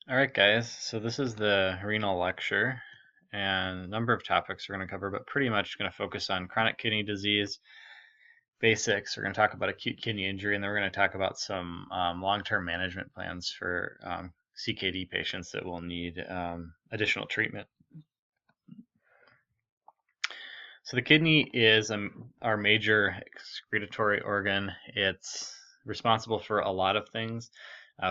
Alright guys, so this is the renal lecture and a number of topics we're going to cover, but pretty much going to focus on chronic kidney disease, basics. We're going to talk about acute kidney injury, and then we're going to talk about some long-term management plans for CKD patients that will need additional treatment. So the kidney is our major excretory organ. It's responsible for a lot of things.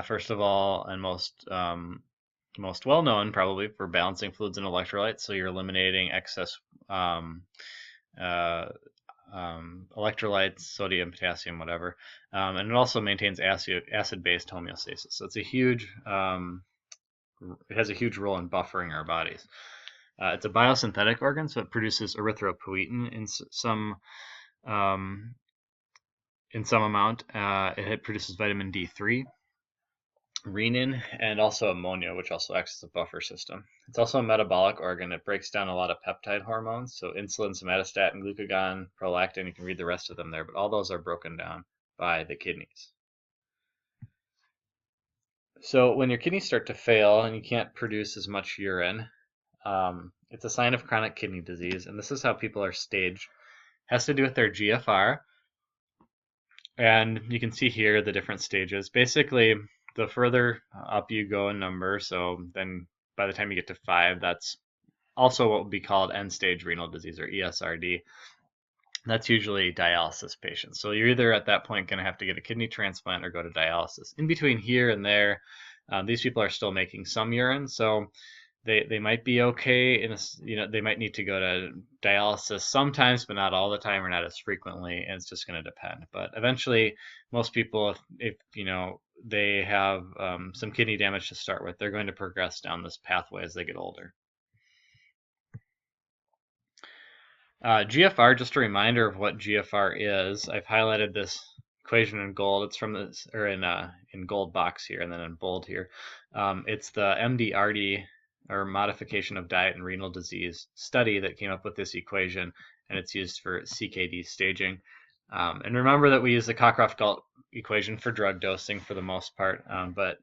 First of all, and most well known probably for balancing fluids and electrolytes. So you're eliminating excess electrolytes, sodium, potassium, whatever. And it also maintains acid-based homeostasis. So it's a huge, it has a huge role in buffering our bodies. It's a biosynthetic organ, so it produces erythropoietin in some amount. It produces vitamin D3, renin, and also ammonia, which also acts as a buffer system. It's also a metabolic organ. It breaks down a lot of peptide hormones, so insulin, somatostatin, glucagon, prolactin. You can read the rest of them there, but all those are broken down by the kidneys. So when your kidneys start to fail and you can't produce as much urine, it's a sign of chronic kidney disease, and this is how people are staged. It has to do with their GFR, and you can see here the different stages. Basically, the further up you go in number, so then by the time you get to 5, that's also what would be called end-stage renal disease, or ESRD. That's usually dialysis patients. So you're either at that point going to have to get a kidney transplant or go to dialysis. In between here and there, these people are still making some urine, so they might be okay. They might need to go to dialysis sometimes, but not all the time or not as frequently, and it's just going to depend. But eventually, most people, if they have some kidney damage to start with, they're going to progress down this pathway as they get older. GFR, just a reminder of what GFR is. I've highlighted this equation in gold. It's from this, or in gold box here, and then in bold here. It's the MDRD, or modification of diet and renal disease study, that came up with this equation, and it's used for CKD staging. And remember that we use the Cockcroft-Gault equation for drug dosing for the most part, but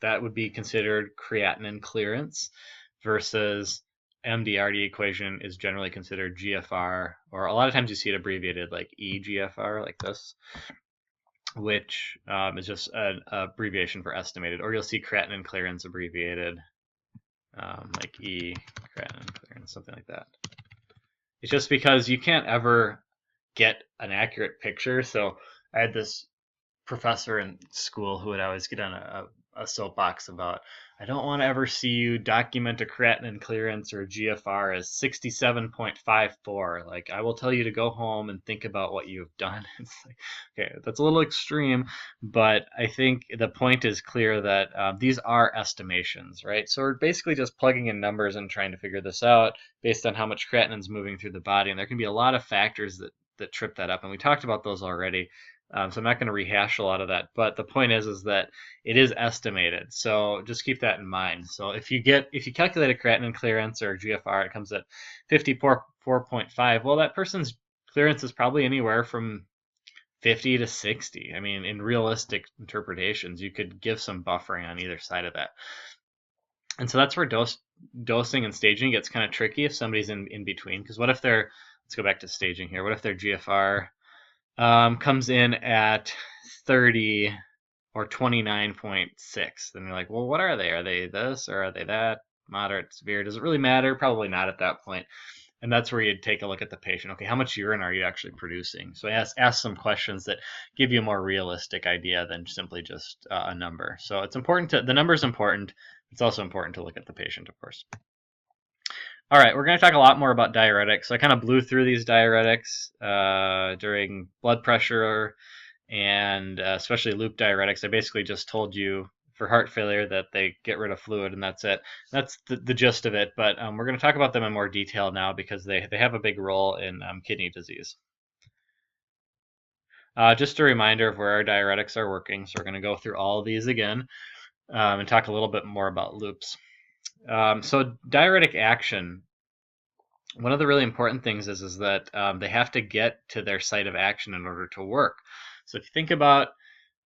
that would be considered creatinine clearance, versus MDRD equation is generally considered GFR, or a lot of times you see it abbreviated like eGFR, like this, which is just an abbreviation for estimated, or you'll see creatinine clearance abbreviated like E creatinine clearance, something like that. It's just because you can't ever get an accurate picture. So I had this professor in school who would always get on a soapbox about, I don't want to ever see you document a creatinine clearance or a GFR as 67.54. Like, I will tell you to go home and think about what you've done. It's like, okay, that's a little extreme, but I think the point is clear that these are estimations, right? So we're basically just plugging in numbers and trying to figure this out based on how much creatinine is moving through the body, and there can be a lot of factors that trip that up, and we talked about those already. So I'm not going to rehash a lot of that, but the point is that it is estimated. So just keep that in mind. So if you calculate a creatinine clearance or GFR, it comes at 54.5. Well, that person's clearance is probably anywhere from 50 to 60. I mean, in realistic interpretations, you could give some buffering on either side of that. And so that's where dosing and staging gets kind of tricky if somebody's in between. Because what if let's go back to staging here. What if their GFR comes in at 30 or 29.6? Then you're like, well, what are they? Are they this or are they that? Moderate, severe? Does it really matter? Probably not at that point. And that's where you'd take a look at the patient. Okay, how much urine are you actually producing? So ask some questions that give you a more realistic idea than simply just a number. So it's important the number is important. It's also important to look at the patient, of course. All right, we're going to talk a lot more about diuretics. So I kind of blew through these diuretics during blood pressure, and especially loop diuretics. I basically just told you for heart failure that they get rid of fluid, and that's it. That's the gist of it, but we're going to talk about them in more detail now because they have a big role in kidney disease. Just a reminder of where our diuretics are working. So we're going to go through all of these again and talk a little bit more about loops. So diuretic action, one of the really important things is that they have to get to their site of action in order to work. So if you think about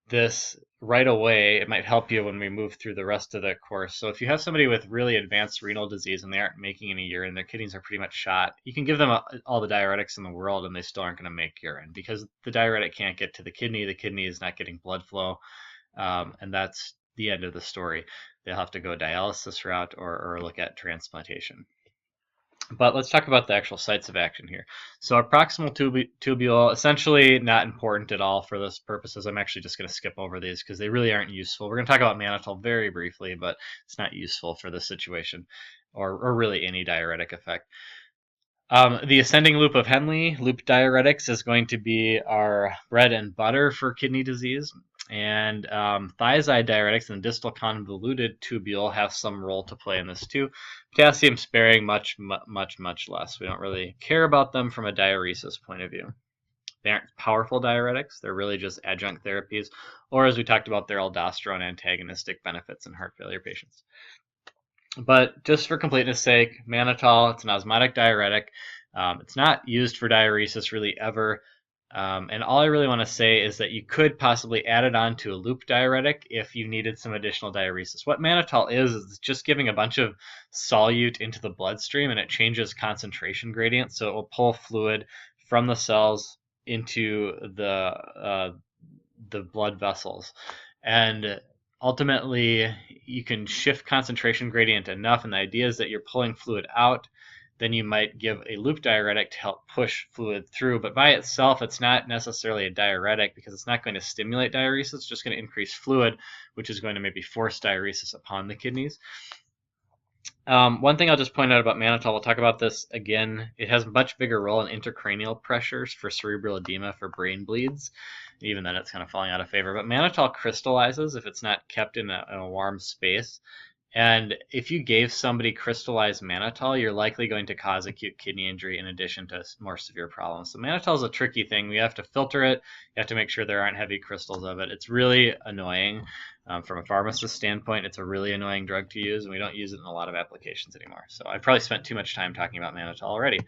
this right away, it might help you when we move through the rest of the course. So if you have somebody with really advanced renal disease and they aren't making any urine, their kidneys are pretty much shot, you can give them all the diuretics in the world and they still aren't going to make urine because the diuretic can't get to the kidney is not getting blood flow, and that's the end of the story. They'll have to go dialysis route or look at transplantation. But let's talk about the actual sites of action here. So our proximal tubule, essentially not important at all for this purposes. I'm actually just going to skip over these because they really aren't useful. We're going to talk about mannitol very briefly, but it's not useful for this situation or really any diuretic effect. The ascending loop of Henle, loop diuretics, is going to be our bread and butter for kidney disease. And thiazide diuretics and distal convoluted tubule have some role to play in this too. Potassium sparing, much less. We don't really care about them from a diuresis point of view. They aren't powerful diuretics. They're really just adjunct therapies. Or as we talked about, their aldosterone antagonistic benefits in heart failure patients. But just for completeness sake, mannitol, it's an osmotic diuretic. It's not used for diuresis really ever. And all I really want to say is that you could possibly add it on to a loop diuretic if you needed some additional diuresis. What mannitol is just giving a bunch of solute into the bloodstream, and it changes concentration gradient, so it will pull fluid from the cells into the blood vessels. And ultimately, you can shift concentration gradient enough, and the idea is that you're pulling fluid out. Then you might give a loop diuretic to help push fluid through. But by itself, it's not necessarily a diuretic because it's not going to stimulate diuresis. It's just going to increase fluid, which is going to maybe force diuresis upon the kidneys. One thing I'll just point out about mannitol, we'll talk about this again. It has a much bigger role in intracranial pressures for cerebral edema, for brain bleeds. Even then, it's kind of falling out of favor. But mannitol crystallizes if it's not kept in a warm space. And if you gave somebody crystallized mannitol, you're likely going to cause acute kidney injury in addition to more severe problems. So mannitol is a tricky thing. We have to filter it. You have to make sure there aren't heavy crystals of it. It's really annoying. From a pharmacist standpoint, it's a really annoying drug to use, and we don't use it in a lot of applications anymore. So I probably spent too much time talking about mannitol already.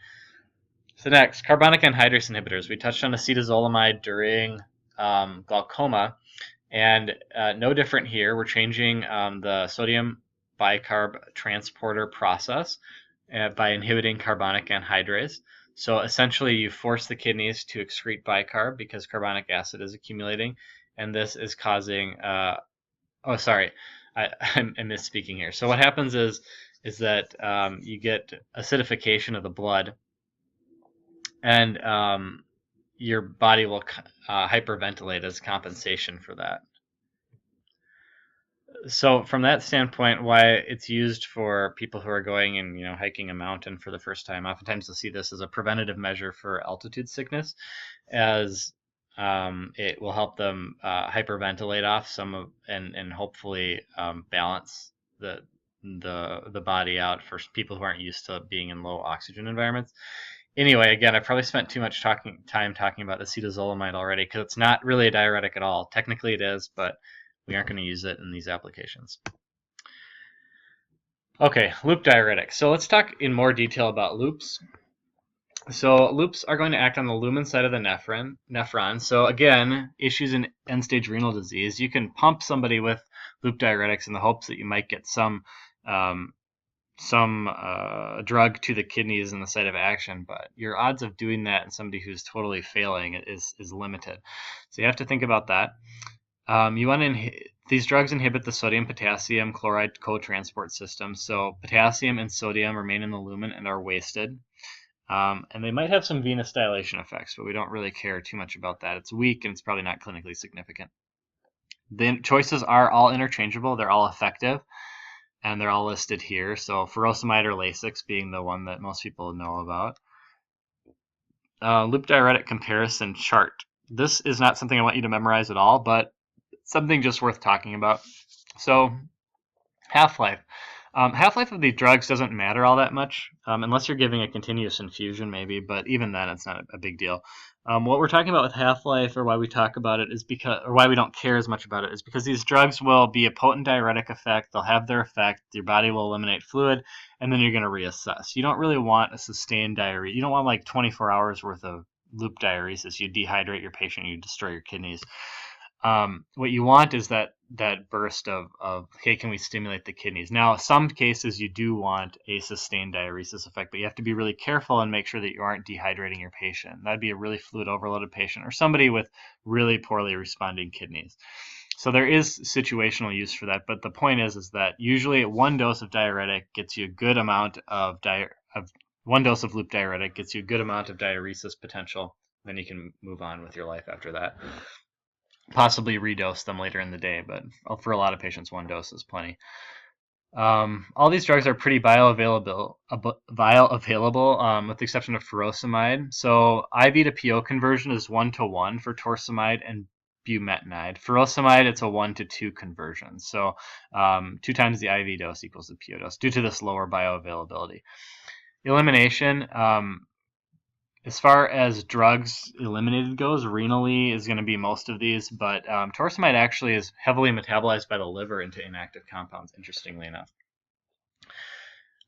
So next, carbonic anhydrase inhibitors. We touched on acetazolamide during glaucoma, and no different here. We're changing the sodium bicarb transporter process by inhibiting carbonic anhydrase. So essentially, you force the kidneys to excrete bicarb because carbonic acid is accumulating, and this is causing. I'm misspeaking here. So what happens is that you get acidification of the blood, and your body will hyperventilate as compensation for that. So from that standpoint, why it's used for people who are going and hiking a mountain for the first time, oftentimes you'll see this as a preventative measure for altitude sickness, as it will help them hyperventilate off some of and hopefully balance the body out for people who aren't used to being in low oxygen environments. Anyway, again, I probably spent too much time talking about acetazolamide already because it's not really a diuretic at all. Technically it is, but we aren't going to use it in these applications. Okay, loop diuretics. So let's talk in more detail about loops. So loops are going to act on the lumen side of the nephron. So again, issues in end-stage renal disease, you can pump somebody with loop diuretics in the hopes that you might get some drug to the kidneys in the site of action, but your odds of doing that in somebody who's totally failing is limited. So you have to think about that. You want to these drugs inhibit the sodium-potassium chloride co-transport system. So potassium and sodium remain in the lumen and are wasted. And they might have some venous dilation effects, but we don't really care too much about that. It's weak and it's probably not clinically significant. The choices are all interchangeable. They're all effective, and they're all listed here. So furosemide or Lasix being the one that most people know about. Loop diuretic comparison chart. This is not something I want you to memorize at all, but something just worth talking about. So half-life. Half-life of these drugs doesn't matter all that much, unless you're giving a continuous infusion maybe, but even then it's not a big deal. What we're talking about with half-life, or why we talk about it, is because, or why we don't care as much about it, is because these drugs will be a potent diuretic effect. They'll have their effect. Your body will eliminate fluid, and then you're going to reassess. You don't really want a sustained diuresis. You don't want like 24 hours worth of loop diuresis. You dehydrate your patient, you destroy your kidneys. what you want is that burst of, okay, can we stimulate the kidneys? Now, some cases you do want a sustained diuresis effect, but you have to be really careful and make sure that you aren't dehydrating your patient. That'd be a really fluid overloaded patient or somebody with really poorly responding kidneys. So there is situational use for that, but the point is that usually one dose of diuretic gets you a good amount of one dose of loop diuretic gets you a good amount of diuresis potential. Then you can move on with your life after that. Possibly redose them later in the day, but for a lot of patients, one dose is plenty. All these drugs are pretty bioavailable, with the exception of furosemide. So IV to PO conversion is 1-to-1 for torsemide and bumetanide. Furosemide, it's a 1-to-2 conversion. So 2 times the IV dose equals the PO dose due to this lower bioavailability. Elimination, as far as drugs eliminated goes, renally is going to be most of these, but torsemide actually is heavily metabolized by the liver into inactive compounds, interestingly enough.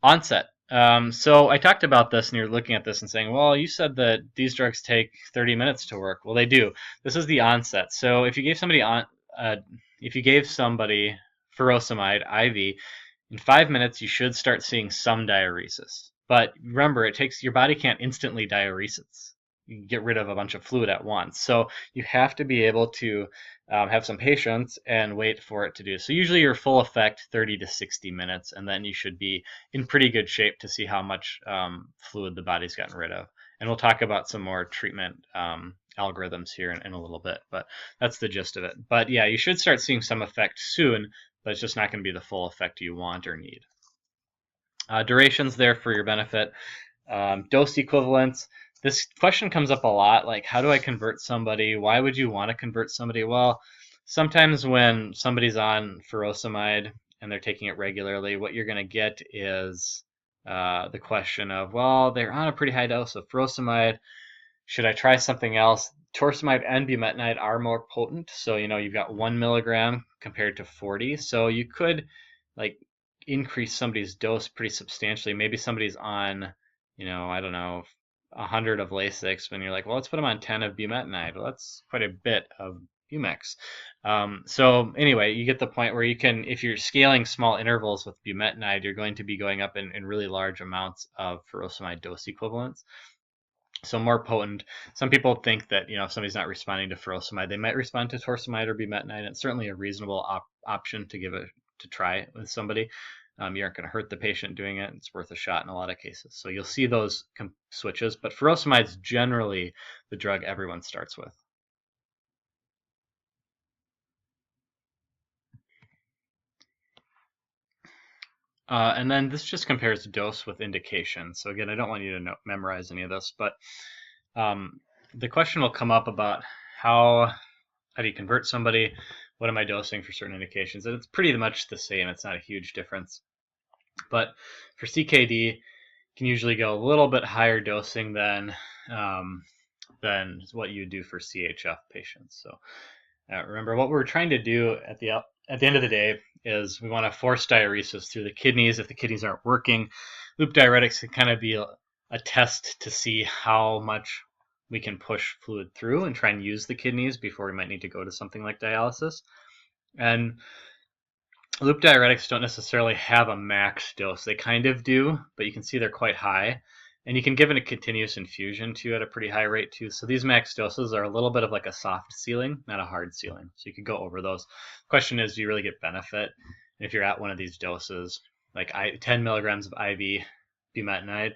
Onset. So I talked about this, and you're looking at this and saying, well, you said that these drugs take 30 minutes to work. Well, they do. This is the onset. So if you gave somebody furosemide IV, in 5 minutes you should start seeing some diuresis. But remember, your body can't instantly diuresis. You can get rid of a bunch of fluid at once. So you have to be able to have some patience and wait for it to do. So usually your full effect 30 to 60 minutes, and then you should be in pretty good shape to see how much fluid the body's gotten rid of. And we'll talk about some more treatment algorithms here in a little bit, but that's the gist of it. But yeah, you should start seeing some effect soon, but it's just not going to be the full effect you want or need. Durations there for your benefit. Dose equivalence. This question comes up a lot, like how do I convert somebody? Why would you want to convert somebody? Well, sometimes when somebody's on furosemide and they're taking it regularly, what you're going to get is the question of, well, they're on a pretty high dose of furosemide. Should I try something else? Torsemide and bumetanide are more potent. So, you've got 1 milligram compared to 40. So you could increase somebody's dose pretty substantially. Maybe somebody's on, I don't know, 100 of Lasix, when you're like, well, let's put them on 10 of bumetanide. Well, that's quite a bit of Bumex. So anyway, you get the point where you can, if you're scaling small intervals with bumetanide, you're going to be going up in really large amounts of furosemide dose equivalents. So more potent. Some people think that, if somebody's not responding to furosemide, they might respond to torsemide or bumetanide. It's certainly a reasonable option to try with somebody. You aren't going to hurt the patient doing it. It's worth a shot in a lot of cases. So you'll see those switches, but furosemide is generally the drug everyone starts with. And then this just compares dose with indication. So again, I don't want you to memorize any of this, but the question will come up about how do you convert somebody? What am I dosing for certain indications? And it's pretty much the same. It's not a huge difference. But for CKD, you can usually go a little bit higher dosing than what you do for CHF patients. So remember, what we're trying to do at the end of the day is we want to force diuresis through the kidneys. If the kidneys aren't working, loop diuretics can kind of be a test to see how much we can push fluid through and try and use the kidneys before we might need to go to something like dialysis. And loop diuretics don't necessarily have a max dose. They kind of do, but you can see they're quite high. And you can give it a continuous infusion too at a pretty high rate too. So these max doses are a little bit of like a soft ceiling, not a hard ceiling. So you could go over those. Question is, do you really get benefit? And if you're at one of these doses, like 10 milligrams of IV bumetanide,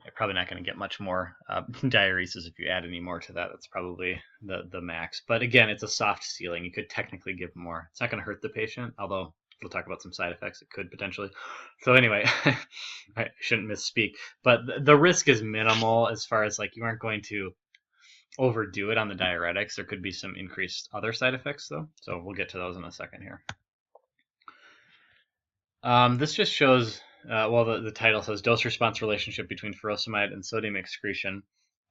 you're probably not going to get much more diuresis if you add any more to that. That's probably the max. But again, it's a soft ceiling. You could technically give more. It's not going to hurt the patient, although we'll talk about some side effects. It could potentially. So anyway, I shouldn't misspeak. But the risk is minimal as far as you aren't going to overdo it on the diuretics. There could be some increased other side effects though. So we'll get to those in a second here. This just shows, the title says dose-response relationship between furosemide and sodium excretion.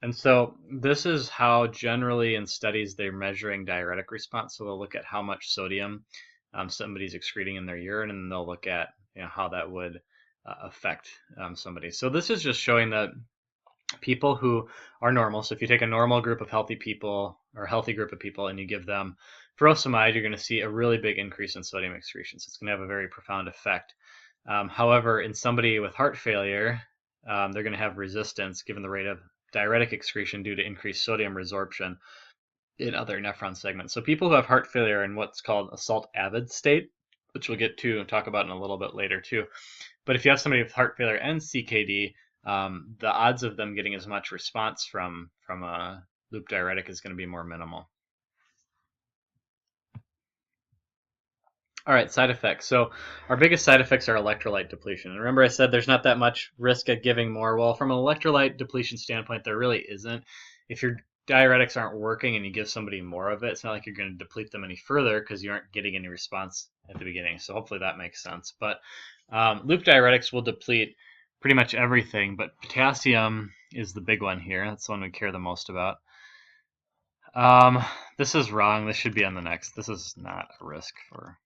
And so this is how generally in studies they're measuring diuretic response. So they'll look at how much sodium somebody's excreting in their urine, and they'll look at how that would affect somebody. So this is just showing that people who are normal, so if you take a normal group of healthy people or a healthy group of people and you give them furosemide, you're going to see a really big increase in sodium excretion. So it's going to have a very profound effect. However, in somebody with heart failure, they're going to have resistance given the rate of diuretic excretion due to increased sodium resorption in other nephron segments. So people who have heart failure in what's called a salt-avid state, which we'll get to and talk about in a little bit later too. But if you have somebody with heart failure and CKD, the odds of them getting as much response from a loop diuretic is going to be more minimal. All right, side effects. So our biggest side effects are electrolyte depletion. And remember I said there's not that much risk at giving more. Well, from an electrolyte depletion standpoint, there really isn't. If your diuretics aren't working and you give somebody more of it, it's not like you're going to deplete them any further because you aren't getting any response at the beginning. So hopefully that makes sense. But loop diuretics will deplete pretty much everything, but potassium is the big one here. That's the one we care the most about. This is wrong. This should be on the next. This is not a risk for...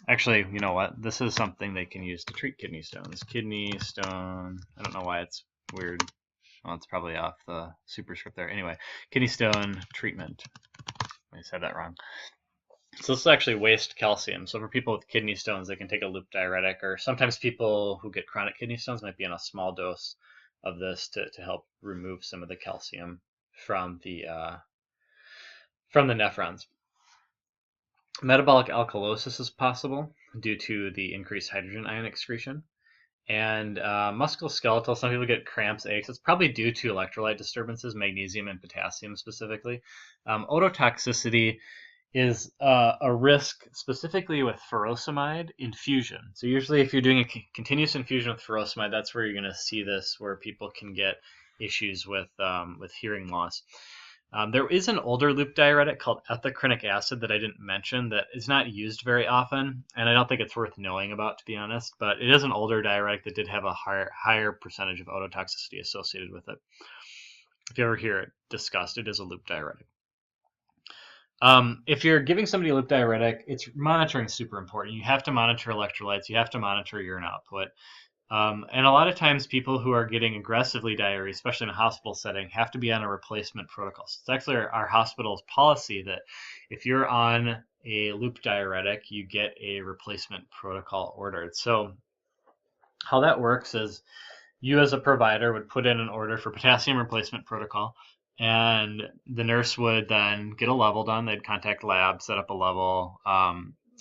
Actually, you know what? This is something they can use to treat kidney stones. Kidney stone, I don't know why it's weird. Well, it's probably off the superscript there. Anyway, kidney stone treatment. I said that wrong. So this is actually waste calcium. So for people with kidney stones, they can take a loop diuretic, or sometimes people who get chronic kidney stones might be on a small dose of this to help remove some of the calcium from the nephrons. Metabolic alkalosis is possible due to the increased hydrogen ion excretion. And musculoskeletal, some people get cramps, aches. It's probably due to electrolyte disturbances, magnesium and potassium specifically. Ototoxicity is a risk specifically with furosemide infusion. So usually if you're doing a continuous infusion with furosemide, that's where you're going to see this, where people can get issues with hearing loss. There is an older loop diuretic called ethacrynic acid that I didn't mention that is not used very often, and I don't think it's worth knowing about, to be honest, but it is an older diuretic that did have a higher percentage of ototoxicity associated with it. If you ever hear it discussed, it is a loop diuretic. If you're giving somebody a loop diuretic, it's monitoring super important. You have to monitor electrolytes. You have to monitor urine output. And a lot of times people who are getting aggressively diarrhea, especially in a hospital setting, have to be on a replacement protocol. So it's actually our hospital's policy that if you're on a loop diuretic, you get a replacement protocol ordered. So how that works is you as a provider would put in an order for potassium replacement protocol, and the nurse would then get a level done. They'd contact lab, set up a level.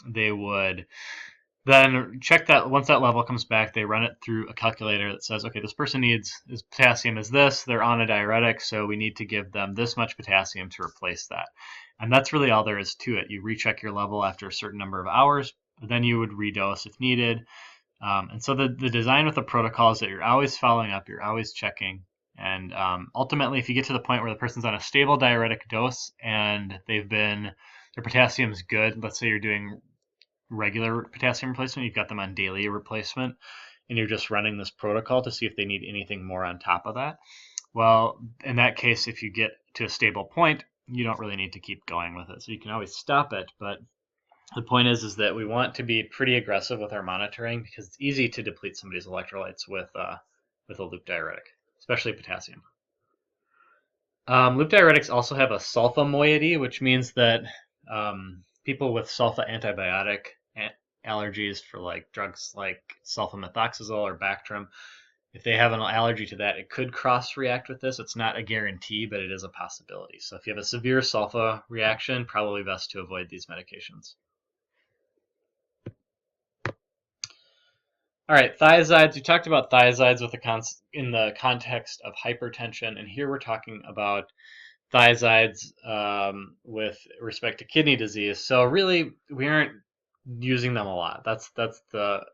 They would then check that. Once that level comes back, they run it through a calculator that says, okay, this person needs potassium is this, they're on a diuretic, so we need to give them this much potassium to replace that. And that's really all there is to it. You recheck your level after a certain number of hours, then you would redose if needed. And so the design with the protocol is that you're always following up, you're always checking. And ultimately, if you get to the point where the person's on a stable diuretic dose and their potassium's good, let's say you're doing regular potassium replacement, you've got them on daily replacement, and you're just running this protocol to see if they need anything more on top of that. Well, in that case, if you get to a stable point, you don't really need to keep going with it. So you can always stop it, but the point is that we want to be pretty aggressive with our monitoring because it's easy to deplete somebody's electrolytes with a loop diuretic, especially potassium. Loop diuretics also have a sulfa moiety, which means that people with sulfa antibiotic allergies for like drugs like sulfamethoxazole or Bactrim, if they have an allergy to that, it could cross-react with this. It's not a guarantee, but it is a possibility. So if you have a severe sulfa reaction, probably best to avoid these medications. All right, thiazides. We talked about thiazides in the context of hypertension, and here we're talking about thiazides with respect to kidney disease. So really, we aren't using them a lot. That's the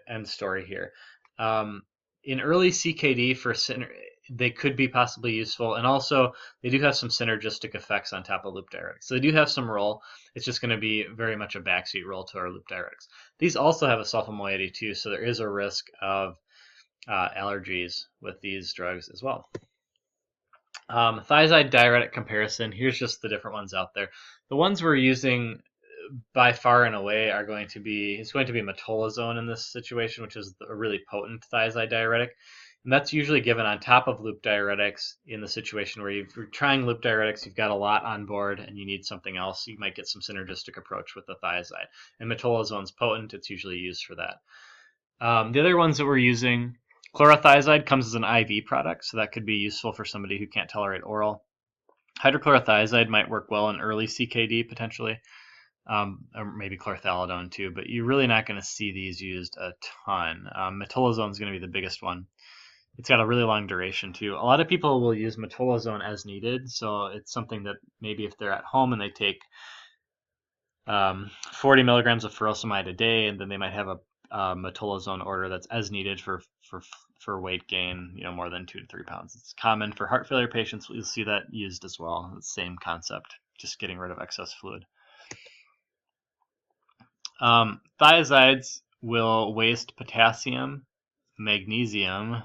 end story here. In early CKD they could be possibly useful, and also they do have some synergistic effects on top of loop diuretics. So they do have some role. It's just going to be very much a backseat role to our loop diuretics. These also have a sulfa moiety too, so there is a risk of allergies with these drugs as well. Thiazide diuretic comparison. Here's just the different ones out there. The ones we're using by far and away it's going to be metolazone in this situation, which is a really potent thiazide diuretic. And that's usually given on top of loop diuretics in the situation where you're trying loop diuretics, you've got a lot on board and you need something else. You might get some synergistic approach with the thiazide. And metolazone's potent. It's usually used for that. The other ones that we're using, chlorothiazide comes as an IV product, so that could be useful for somebody who can't tolerate oral. Hydrochlorothiazide might work well in early CKD potentially, or maybe chlorthalidone too, but you're really not going to see these used a ton. Metolazone is going to be the biggest one. It's got a really long duration too. A lot of people will use metolazone as needed, so it's something that maybe if they're at home and they take 40 milligrams of furosemide a day, and then they might have a metolazone order that's as needed for weight gain, more than 2 to 3 pounds. It's common for heart failure patients. You'll see that used as well. It's the same concept, just getting rid of excess fluid. Thiazides will waste potassium, magnesium,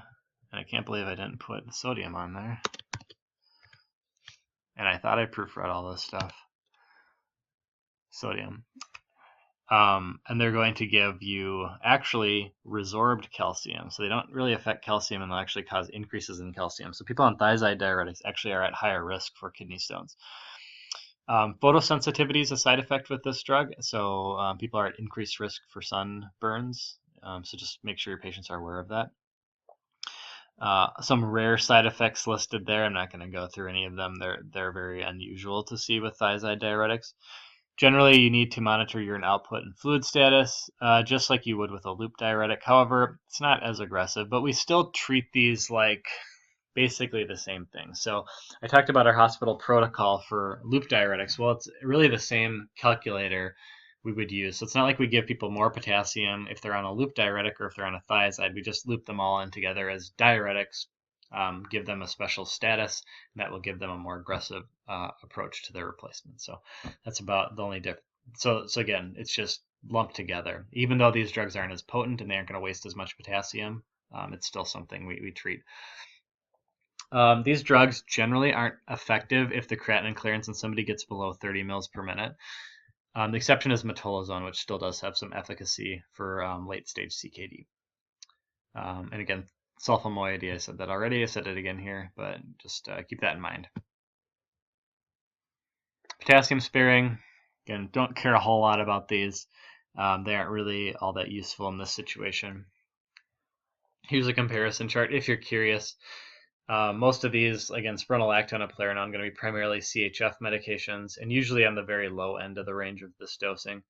and I can't believe I didn't put sodium on there. And I thought I proofread all this stuff. Sodium. And they're going to give you actually resorbed calcium. So they don't really affect calcium, and they'll actually cause increases in calcium. So people on thiazide diuretics actually are at higher risk for kidney stones. Photosensitivity is a side effect with this drug. So people are at increased risk for sunburns. So just make sure your patients are aware of that. Some rare side effects listed there. I'm not going to go through any of them. They're very unusual to see with thiazide diuretics. Generally, you need to monitor urine output and fluid status, just like you would with a loop diuretic. However, it's not as aggressive, but we still treat these like basically the same thing. So I talked about our hospital protocol for loop diuretics. Well, it's really the same calculator we would use. So it's not like we give people more potassium if they're on a loop diuretic or if they're on a thiazide. We just loop them all in together as diuretics, give them a special status, and that will give them a more aggressive approach to their replacement. So that's about the only difference. So again, it's just lumped together. Even though these drugs aren't as potent and they aren't going to waste as much potassium, it's still something we treat. These drugs generally aren't effective if the creatinine clearance in somebody gets below 30 mils per minute. The exception is metolazone, which still does have some efficacy for late stage CKD. And again, sulfonylurea, I said that already. I said it again here, but just keep that in mind. Potassium sparing, again, don't care a whole lot about these. They aren't really all that useful in this situation. Here's a comparison chart if you're curious. Most of these, again, spironolactone and Prerenal, are going to be primarily CHF medications, and usually on the very low end of the range of this dosing.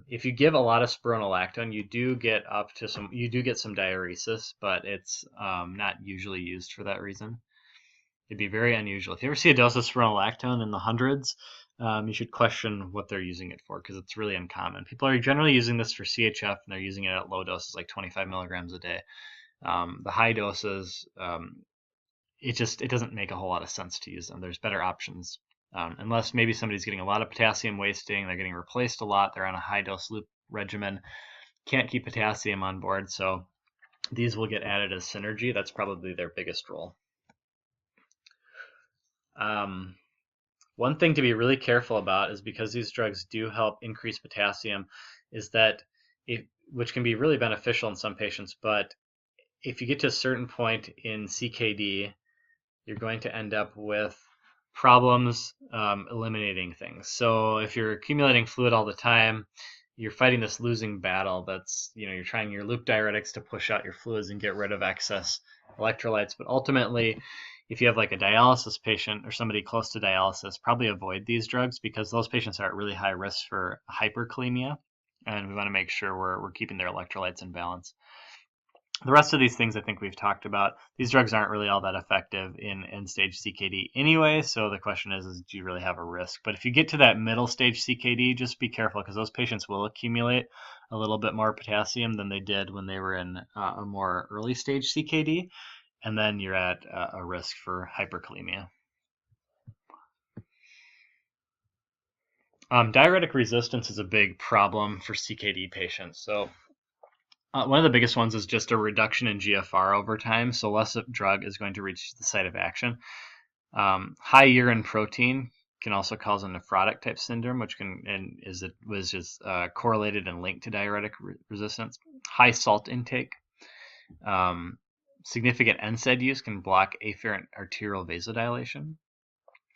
If you give a lot of spironolactone, you do get some diuresis, but it's not usually used for that reason. It'd be very unusual. If you ever see a dose of spironolactone in the hundreds, you should question what they're using it for, because it's really uncommon. People are generally using this for CHF, and they're using it at low doses, like 25 milligrams a day. The high doses, it doesn't make a whole lot of sense to use them. There's better options, unless maybe somebody's getting a lot of potassium wasting, they're getting replaced a lot, they're on a high dose loop regimen, can't keep potassium on board, so these will get added as synergy. That's probably their biggest role. One thing to be really careful about is, because these drugs do help increase potassium, is that which can be really beneficial in some patients, but if you get to a certain point in CKD, you're going to end up with problems eliminating things. So if you're accumulating fluid all the time, you're fighting this losing battle. That's, you're trying your loop diuretics to push out your fluids and get rid of excess electrolytes. But ultimately, if you have like a dialysis patient or somebody close to dialysis, probably avoid these drugs, because those patients are at really high risk for hyperkalemia, and we want to make sure we're keeping their electrolytes in balance. The rest of these things I think we've talked about. These drugs aren't really all that effective in end-stage CKD anyway, so the question is do you really have a risk? But if you get to that middle stage CKD, just be careful, because those patients will accumulate a little bit more potassium than they did when they were in a more early stage CKD, and then you're at a risk for hyperkalemia. Diuretic resistance is a big problem for CKD patients. So one of the biggest ones is just a reduction in GFR over time, so less of drug is going to reach the site of action. High urine protein can also cause a nephrotic type syndrome, which was just correlated and linked to diuretic resistance. High salt intake. significant NSAID use can block afferent arterial vasodilation.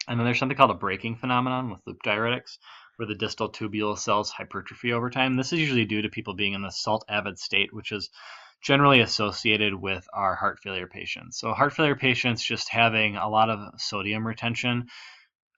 And then there's something called a braking phenomenon with loop diuretics, where the distal tubule cells hypertrophy over time. This is usually due to people being in the salt-avid state, which is generally associated with our heart failure patients. So heart failure patients just having a lot of sodium retention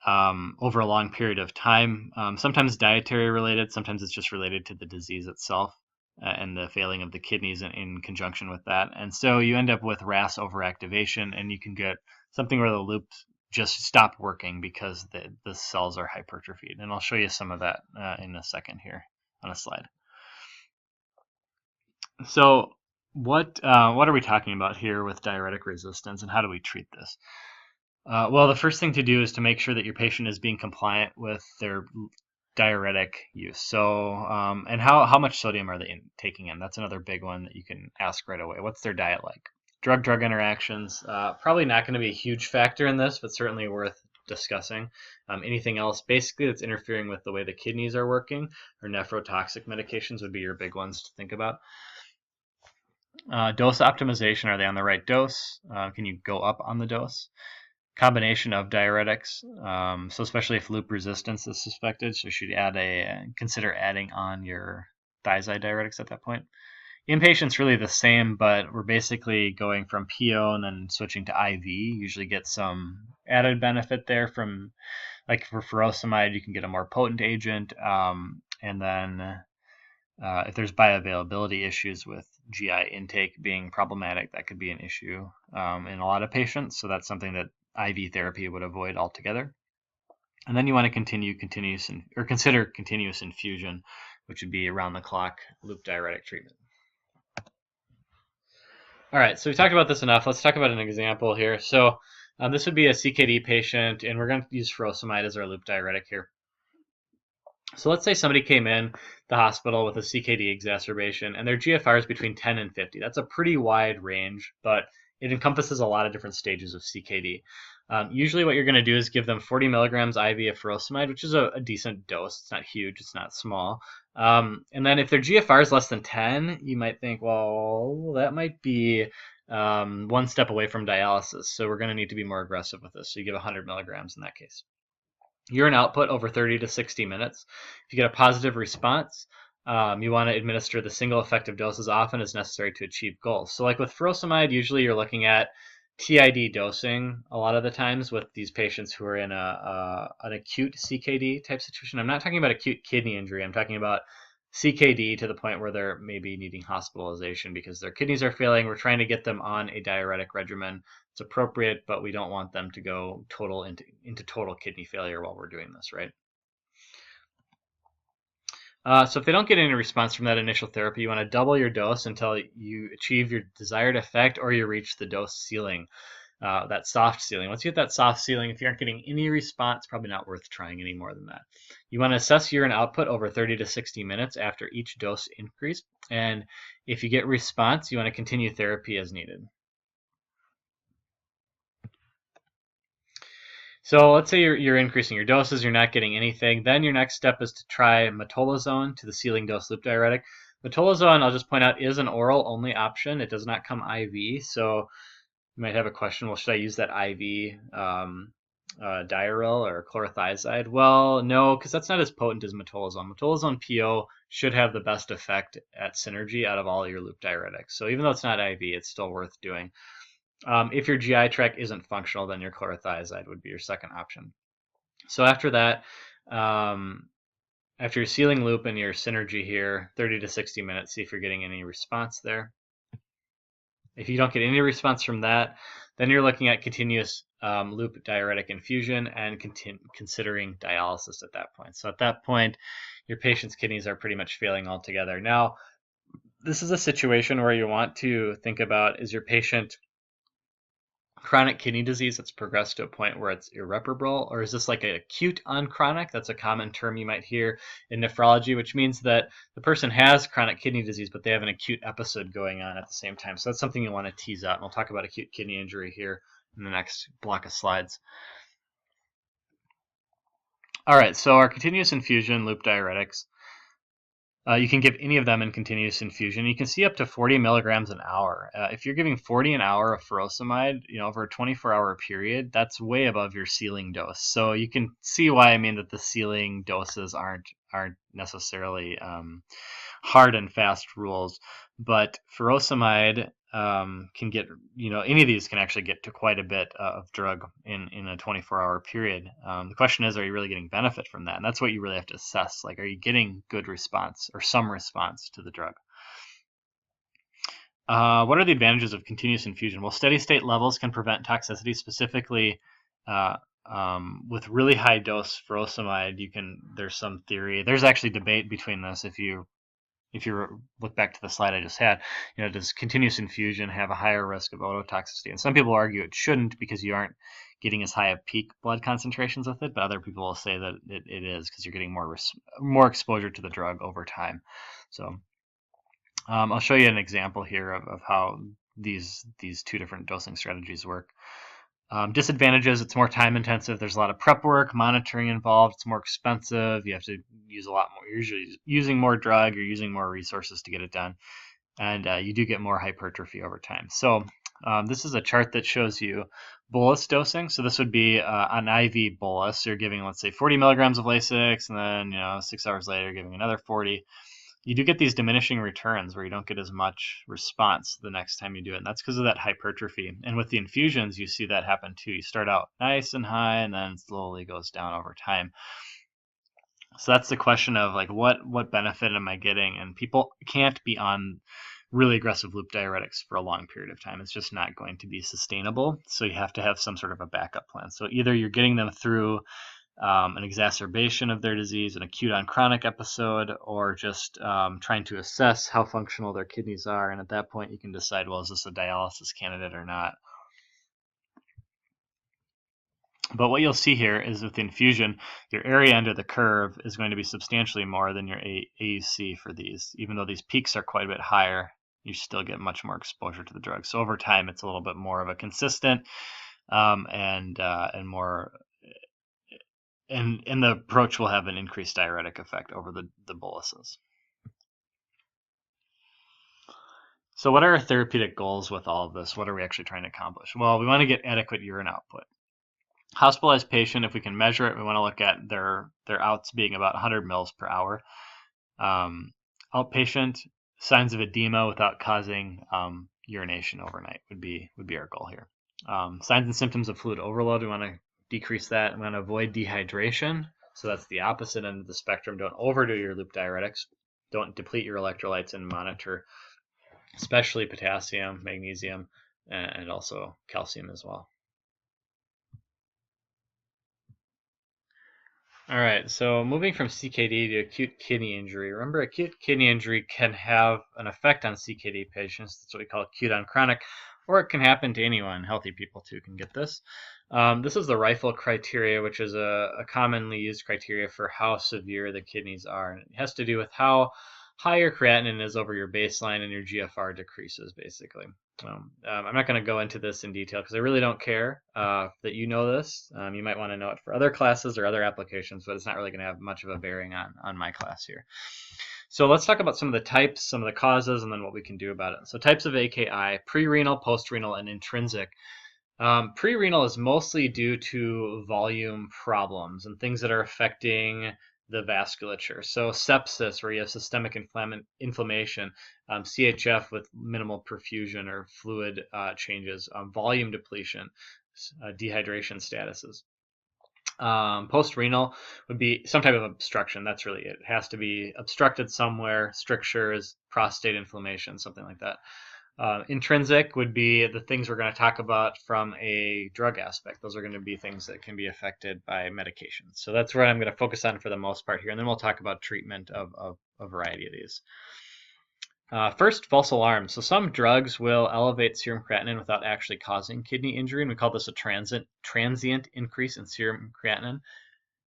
over a long period of time, sometimes dietary related, sometimes it's just related to the disease itself and the failing of the kidneys in conjunction with that. And so you end up with RAS overactivation, and you can get something where the loops just stop working because the cells are hypertrophied. And I'll show you some of that in a second here on a slide. So what are we talking about here with diuretic resistance, and how do we treat this? Well, the first thing to do is to make sure that your patient is being compliant with their diuretic use. So, and how much sodium are they taking in? That's another big one that you can ask right away. What's their diet like? Drug-drug interactions, probably not going to be a huge factor in this, but certainly worth discussing. Anything else basically that's interfering with the way the kidneys are working, or nephrotoxic medications would be your big ones to think about. Dose optimization, are they on the right dose? Can you go up on the dose? Combination of diuretics, so especially if loop resistance is suspected, so you should consider adding on your thiazide diuretics at that point. Inpatient's really the same, but we're basically going from PO and then switching to IV. Usually get some added benefit there from, like for furosemide, you can get a more potent agent, and then if there's bioavailability issues with GI intake being problematic, that could be an issue in a lot of patients. So that's something that IV therapy would avoid altogether. And then you want to consider continuous infusion, which would be around the clock loop diuretic treatment. All right, so we talked about this enough. Let's talk about an example here. So this would be a CKD patient, and we're going to use furosemide as our loop diuretic here. So let's say somebody came in the hospital with a CKD exacerbation, and their GFR is between 10 and 50. That's a pretty wide range, but it encompasses a lot of different stages of CKD. Usually what you're going to do is give them 40 milligrams IV of furosemide, which is a decent dose. It's not huge, it's not small. And then if their GFR is less than 10, you might think, well, that might be one step away from dialysis. So we're going to need to be more aggressive with this. So you give 100 milligrams in that case. Urine output over 30 to 60 minutes. If you get a positive response, you want to administer the single effective dose as often as necessary to achieve goals. So like with furosemide, usually you're looking at TID dosing a lot of the times with these patients who are in an acute CKD type situation. I'm not talking about acute kidney injury. I'm talking about CKD to the point where they're maybe needing hospitalization because their kidneys are failing. We're trying to get them on a diuretic regimen. It's appropriate, but we don't want them to go into total kidney failure while we're doing this, right? So if they don't get any response from that initial therapy, you want to double your dose until you achieve your desired effect or you reach the dose ceiling, that soft ceiling. Once you hit that soft ceiling, if you aren't getting any response, probably not worth trying any more than that. You want to assess urine output over 30 to 60 minutes after each dose increase. And if you get response, you want to continue therapy as needed. So let's say you're increasing your doses, you're not getting anything. Then your next step is to try metolazone to the ceiling dose loop diuretic. Metolazone, I'll just point out, is an oral only option. It does not come IV. So you might have a question, well, should I use that IV Diurel or chlorothiazide? Well, no, because that's not as potent as metolazone. Metolazone PO should have the best effect at synergy out of all your loop diuretics. So even though it's not IV, it's still worth doing. If your GI tract isn't functional, then your chlorothiazide would be your second option. So after that, after your sealing loop and your synergy here, 30 to 60 minutes, see if you're getting any response there. If you don't get any response from that, then you're looking at continuous loop diuretic infusion and considering dialysis at that point. So at that point, your patient's kidneys are pretty much failing altogether. Now, this is a situation where you want to think about, is your patient chronic kidney disease that's progressed to a point where it's irreparable, or is this like an acute on chronic? That's a common term you might hear in nephrology, which means that the person has chronic kidney disease, but they have an acute episode going on at the same time. So that's something you want to tease out, and we'll talk about acute kidney injury here in the next block of slides. All right, so our continuous infusion loop diuretics. You can give any of them in continuous infusion. You can see up to 40 milligrams an hour. If you're giving 40 an hour of furosemide, over a 24-hour period, that's way above your ceiling dose. So you can see why I mean that the ceiling doses aren't necessarily hard and fast rules. But furosemide can get, any of these can actually get to quite a bit of drug in a 24-hour period. The question is, are you really getting benefit from that? And that's what you really have to assess. Like, are you getting good response or some response to the drug? What are the advantages of continuous infusion? Well, steady state levels can prevent toxicity, specifically with really high dose furosemide. There's some theory, there's actually debate between this. If you look back to the slide I just had, does continuous infusion have a higher risk of ototoxicity? And some people argue it shouldn't because you aren't getting as high of peak blood concentrations with it, but other people will say that it is because you're getting more exposure to the drug over time. So I'll show you an example here of how these two different dosing strategies work. Disadvantages, it's more time intensive. There's a lot of prep work, monitoring involved. It's more expensive. You have to use a lot more. You're usually using more drug. You're using more resources to get it done. And you do get more hypertrophy over time. So this is a chart that shows you bolus dosing. So this would be an IV bolus. So you're giving, let's say, 40 milligrams of Lasix, and then 6 hours later, you're giving another 40. You do get these diminishing returns where you don't get as much response the next time you do it. And that's because of that hypertrophy. And with the infusions, you see that happen too. You start out nice and high and then slowly goes down over time. So that's the question of like, what benefit am I getting? And people can't be on really aggressive loop diuretics for a long period of time. It's just not going to be sustainable. So you have to have some sort of a backup plan. So either you're getting them through an exacerbation of their disease, an acute on chronic episode, or just trying to assess how functional their kidneys are. And at that point, you can decide, well, is this a dialysis candidate or not? But what you'll see here is with infusion, your area under the curve is going to be substantially more than your AUC for these. Even though these peaks are quite a bit higher, you still get much more exposure to the drug. So over time, it's a little bit more of a consistent and more. And the approach will have an increased diuretic effect over the boluses. So what are our therapeutic goals with all of this? What are we actually trying to accomplish? Well, we want to get adequate urine output. Hospitalized patient, if we can measure it, we want to look at their outs being about 100 mils per hour. Outpatient, signs of edema without causing urination overnight would be our goal here. Signs and symptoms of fluid overload, we want to decrease that. We want to avoid dehydration. So that's the opposite end of the spectrum. Don't overdo your loop diuretics. Don't deplete your electrolytes, and monitor especially potassium, magnesium, and also calcium as well. All right, so moving from CKD to acute kidney injury. Remember, acute kidney injury can have an effect on CKD patients. That's what we call acute on chronic, or it can happen to anyone. Healthy people too can get this. This is the Rifle criteria, which is a commonly used criteria for how severe the kidneys are. And it has to do with how high your creatinine is over your baseline and your GFR decreases, basically. I'm not going to go into this in detail because I really don't care that you know this. You might want to know it for other classes or other applications, but it's not really going to have much of a bearing on my class here. So let's talk about some of the types, some of the causes, and then what we can do about it. So types of AKI: prerenal, postrenal, and intrinsic. Prerenal is mostly due to volume problems and things that are affecting the vasculature. So sepsis, where you have systemic inflammation, CHF with minimal perfusion or fluid changes, volume depletion, dehydration statuses. Postrenal would be some type of obstruction. That's really it. It has to be obstructed somewhere, strictures, prostate inflammation, something like that. Intrinsic would be the things we're going to talk about from a drug aspect. Those are going to be things that can be affected by medications. So that's what I'm going to focus on for the most part here, and then we'll talk about treatment of a variety of these. First, false alarms. So some drugs will elevate serum creatinine without actually causing kidney injury, and we call this a transient increase in serum creatinine.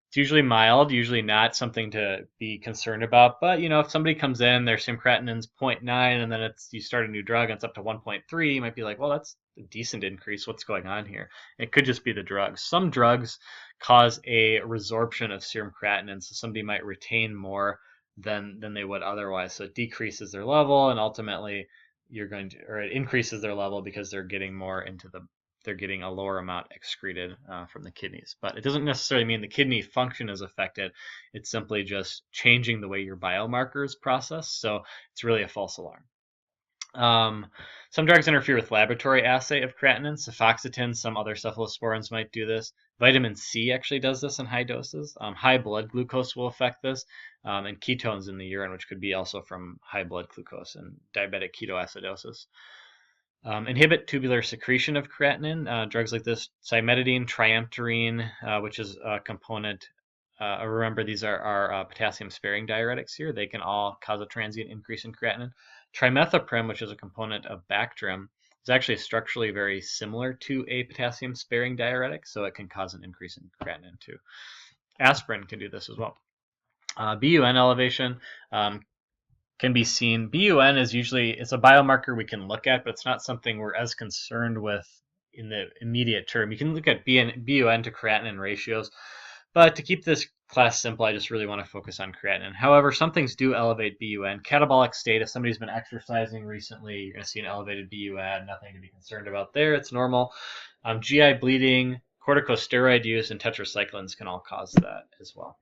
It's usually mild, usually not something to be concerned about. But, if somebody comes in, their serum creatinine's 0.9, and then you start a new drug and it's up to 1.3, you might be like, well, that's a decent increase. What's going on here? It could just be the drugs. Some drugs cause a resorption of serum creatinine, so somebody might retain more than they would otherwise. So it decreases their level, and ultimately it increases their level because they're getting they're getting a lower amount excreted from the kidneys. But it doesn't necessarily mean the kidney function is affected. It's simply just changing the way your biomarkers process. So it's really a false alarm. Some drugs interfere with laboratory assay of creatinine. Cefoxitin, some other cephalosporins might do this. Vitamin C actually does this in high doses. High blood glucose will affect this, and ketones in the urine, which could be also from high blood glucose and diabetic ketoacidosis. Inhibit tubular secretion of creatinine. Drugs like this, cimetidine, triamterene, which is a component. Remember, these are potassium-sparing diuretics here. They can all cause a transient increase in creatinine. Trimethoprim, which is a component of Bactrim, is actually structurally very similar to a potassium-sparing diuretic, so it can cause an increase in creatinine too. Aspirin can do this as well. BUN elevation can be seen. BUN is it's a biomarker we can look at, but it's not something we're as concerned with in the immediate term. You can look at BUN to creatinine ratios, but to keep this class simple, I just really want to focus on creatinine. However, some things do elevate BUN. Catabolic state, if somebody's been exercising recently, you're going to see an elevated BUN, nothing to be concerned about there, it's normal. GI bleeding, corticosteroid use, and tetracyclines can all cause that as well.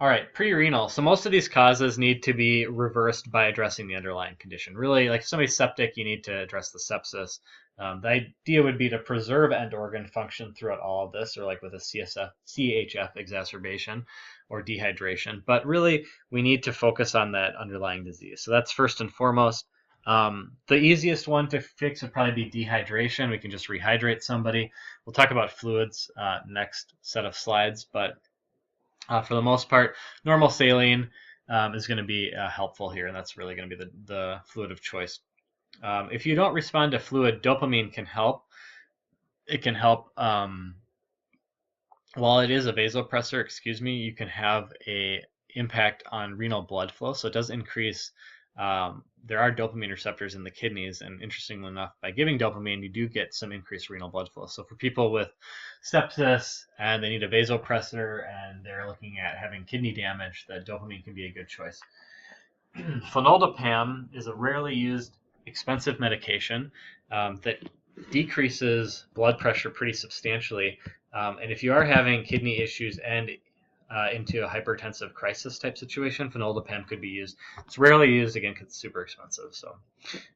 All right, prerenal. So most of these causes need to be reversed by addressing the underlying condition. Really, like if somebody's septic, you need to address the sepsis. The idea would be to preserve end organ function throughout all of this, or like with a CHF exacerbation or dehydration. But really, we need to focus on that underlying disease. So that's first and foremost. The easiest one to fix would probably be dehydration. We can just rehydrate somebody. We'll talk about fluids next set of slides, but for the most part, normal saline is going to be helpful here, and that's really going to be the fluid of choice. If you don't respond to fluid, dopamine can help. It can help. While it is a vasopressor, you can have a impact on renal blood flow. So it does increase. There are dopamine receptors in the kidneys, and interestingly enough, by giving dopamine, you do get some increased renal blood flow. So for people with sepsis and they need a vasopressor and they're looking at having kidney damage, the dopamine can be a good choice. Phenoldiprem is a rarely used, expensive medication that decreases blood pressure pretty substantially. And if you are having kidney issues and into a hypertensive crisis type situation, phenoldiprem could be used. It's rarely used, again, because it's super expensive. So,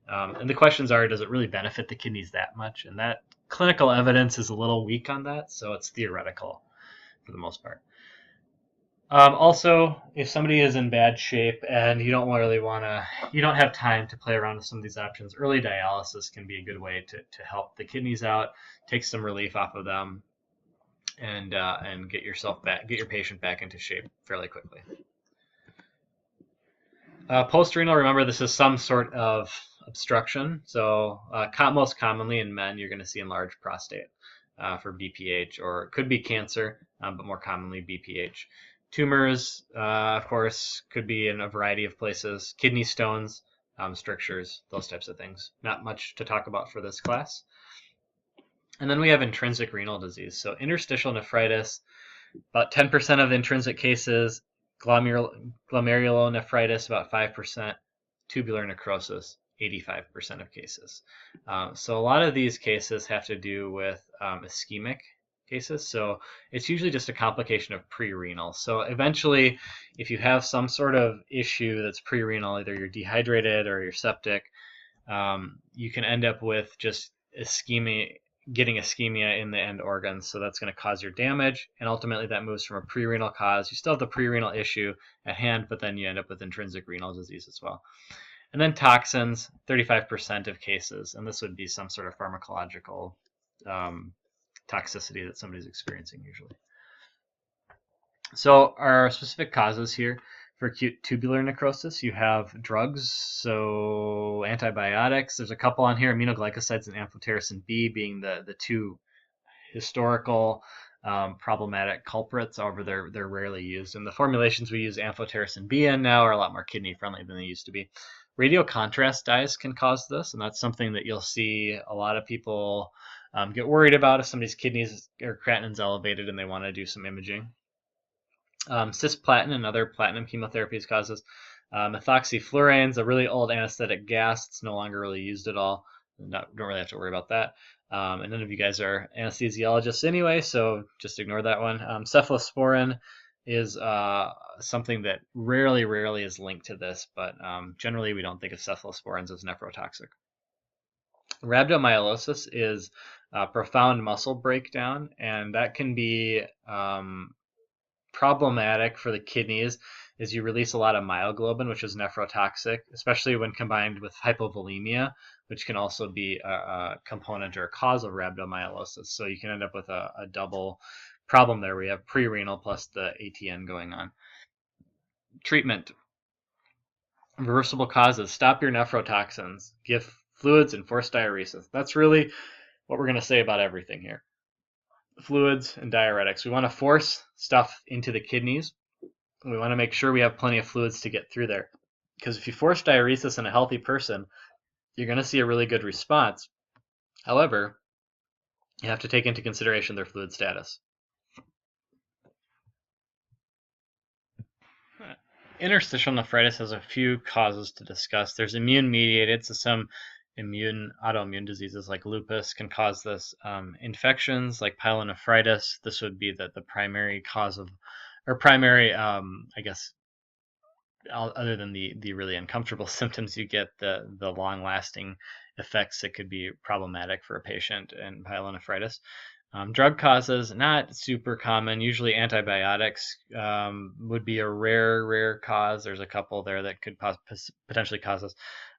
and the questions are, does it really benefit the kidneys that much? And that clinical evidence is a little weak on that, so it's theoretical for the most part. Also, if somebody is in bad shape and you don't have time to play around with some of these options, early dialysis can be a good way to help the kidneys out, take some relief off of them, and get your patient back into shape fairly quickly. Postrenal, remember, this is some sort of obstruction. So most commonly in men, you're going to see enlarged prostate for BPH, or it could be cancer, but more commonly BPH. Tumors, of course, could be in a variety of places. Kidney stones, strictures, those types of things. Not much to talk about for this class. And then we have intrinsic renal disease. So interstitial nephritis, about 10% of intrinsic cases. Glomerulonephritis, about 5%. Tubular necrosis, 85% of cases. So a lot of these cases have to do with ischemic cases. So it's usually just a complication of prerenal. So eventually, if you have some sort of issue that's prerenal, either you're dehydrated or you're septic, you can end up with just getting ischemia in the end organs. So that's going to cause your damage, and ultimately that moves from a prerenal cause. You still have the prerenal issue at hand, but then you end up with intrinsic renal disease as well. And then toxins, 35% of cases, and this would be some sort of pharmacological toxicity that somebody's experiencing usually. So our specific causes here for acute tubular necrosis, you have drugs, so antibiotics. There's a couple on here, aminoglycosides and amphotericin B being the two historical problematic culprits. However, they're rarely used. And the formulations we use amphotericin B in now are a lot more kidney friendly than they used to be. Radiocontrast dyes can cause this, and that's something that you'll see a lot of people get worried about if somebody's kidneys or creatinine's elevated and they want to do some imaging. Cisplatin and other platinum chemotherapies causes. Methoxyfluorine is a really old anesthetic gas. It's no longer really used at all. Don't really have to worry about that. And none of you guys are anesthesiologists anyway, so just ignore that one. Cephalosporin is something that rarely is linked to this, but generally we don't think of cephalosporins as nephrotoxic. Rhabdomyolysis is profound muscle breakdown, and that can be problematic for the kidneys is you release a lot of myoglobin, which is nephrotoxic, especially when combined with hypovolemia, which can also be a component or a cause of rhabdomyolysis. So you can end up with a double problem there. We have prerenal plus the ATN going on. Treatment. Reversible causes. Stop your nephrotoxins. Give fluids and force diuresis. That's really what we're going to say about everything here. Fluids and diuretics. We want to force stuff into the kidneys. We want to make sure we have plenty of fluids to get through there. Because if you force diuresis in a healthy person, you're going to see a really good response. However, you have to take into consideration their fluid status. Interstitial nephritis has a few causes to discuss. There's immune-mediated, so some autoimmune diseases like lupus can cause this. Infections like pyelonephritis, this would be the primary cause of, or primary, I guess, other than the really uncomfortable symptoms, you get the long-lasting effects that could be problematic for a patient in pyelonephritis. Drug causes, not super common. Usually antibiotics would be a rare cause. There's a couple there that could potentially cause this.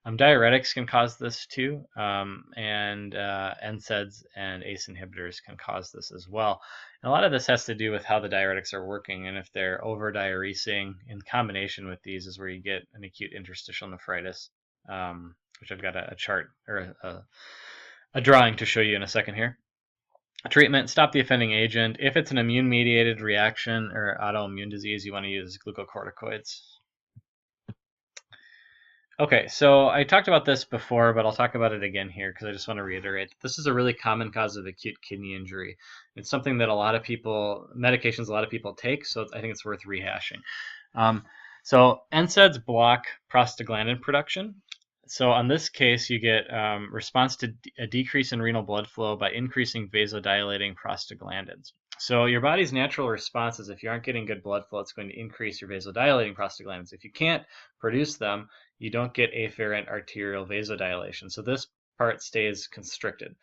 Diuretics can cause this too, and NSAIDs and ACE inhibitors can cause this as well. And a lot of this has to do with how the diuretics are working, and if they're over-diuresing in combination with these is where you get an acute interstitial nephritis, which I've got a chart or a drawing to show you in a second here. Treatment, stop the offending agent. If it's an immune-mediated reaction or autoimmune disease, you want to use glucocorticoids. Okay, so I talked about this before, but I'll talk about it again here because I just want to reiterate. This is a really common cause of acute kidney injury. It's something that medications a lot of people take, so I think it's worth rehashing. So NSAIDs block prostaglandin production. So on this case, you get response to a decrease in renal blood flow by increasing vasodilating prostaglandins. So your body's natural response is if you aren't getting good blood flow, it's going to increase your vasodilating prostaglandins. If you can't produce them, you don't get afferent arterial vasodilation. So this part stays constricted.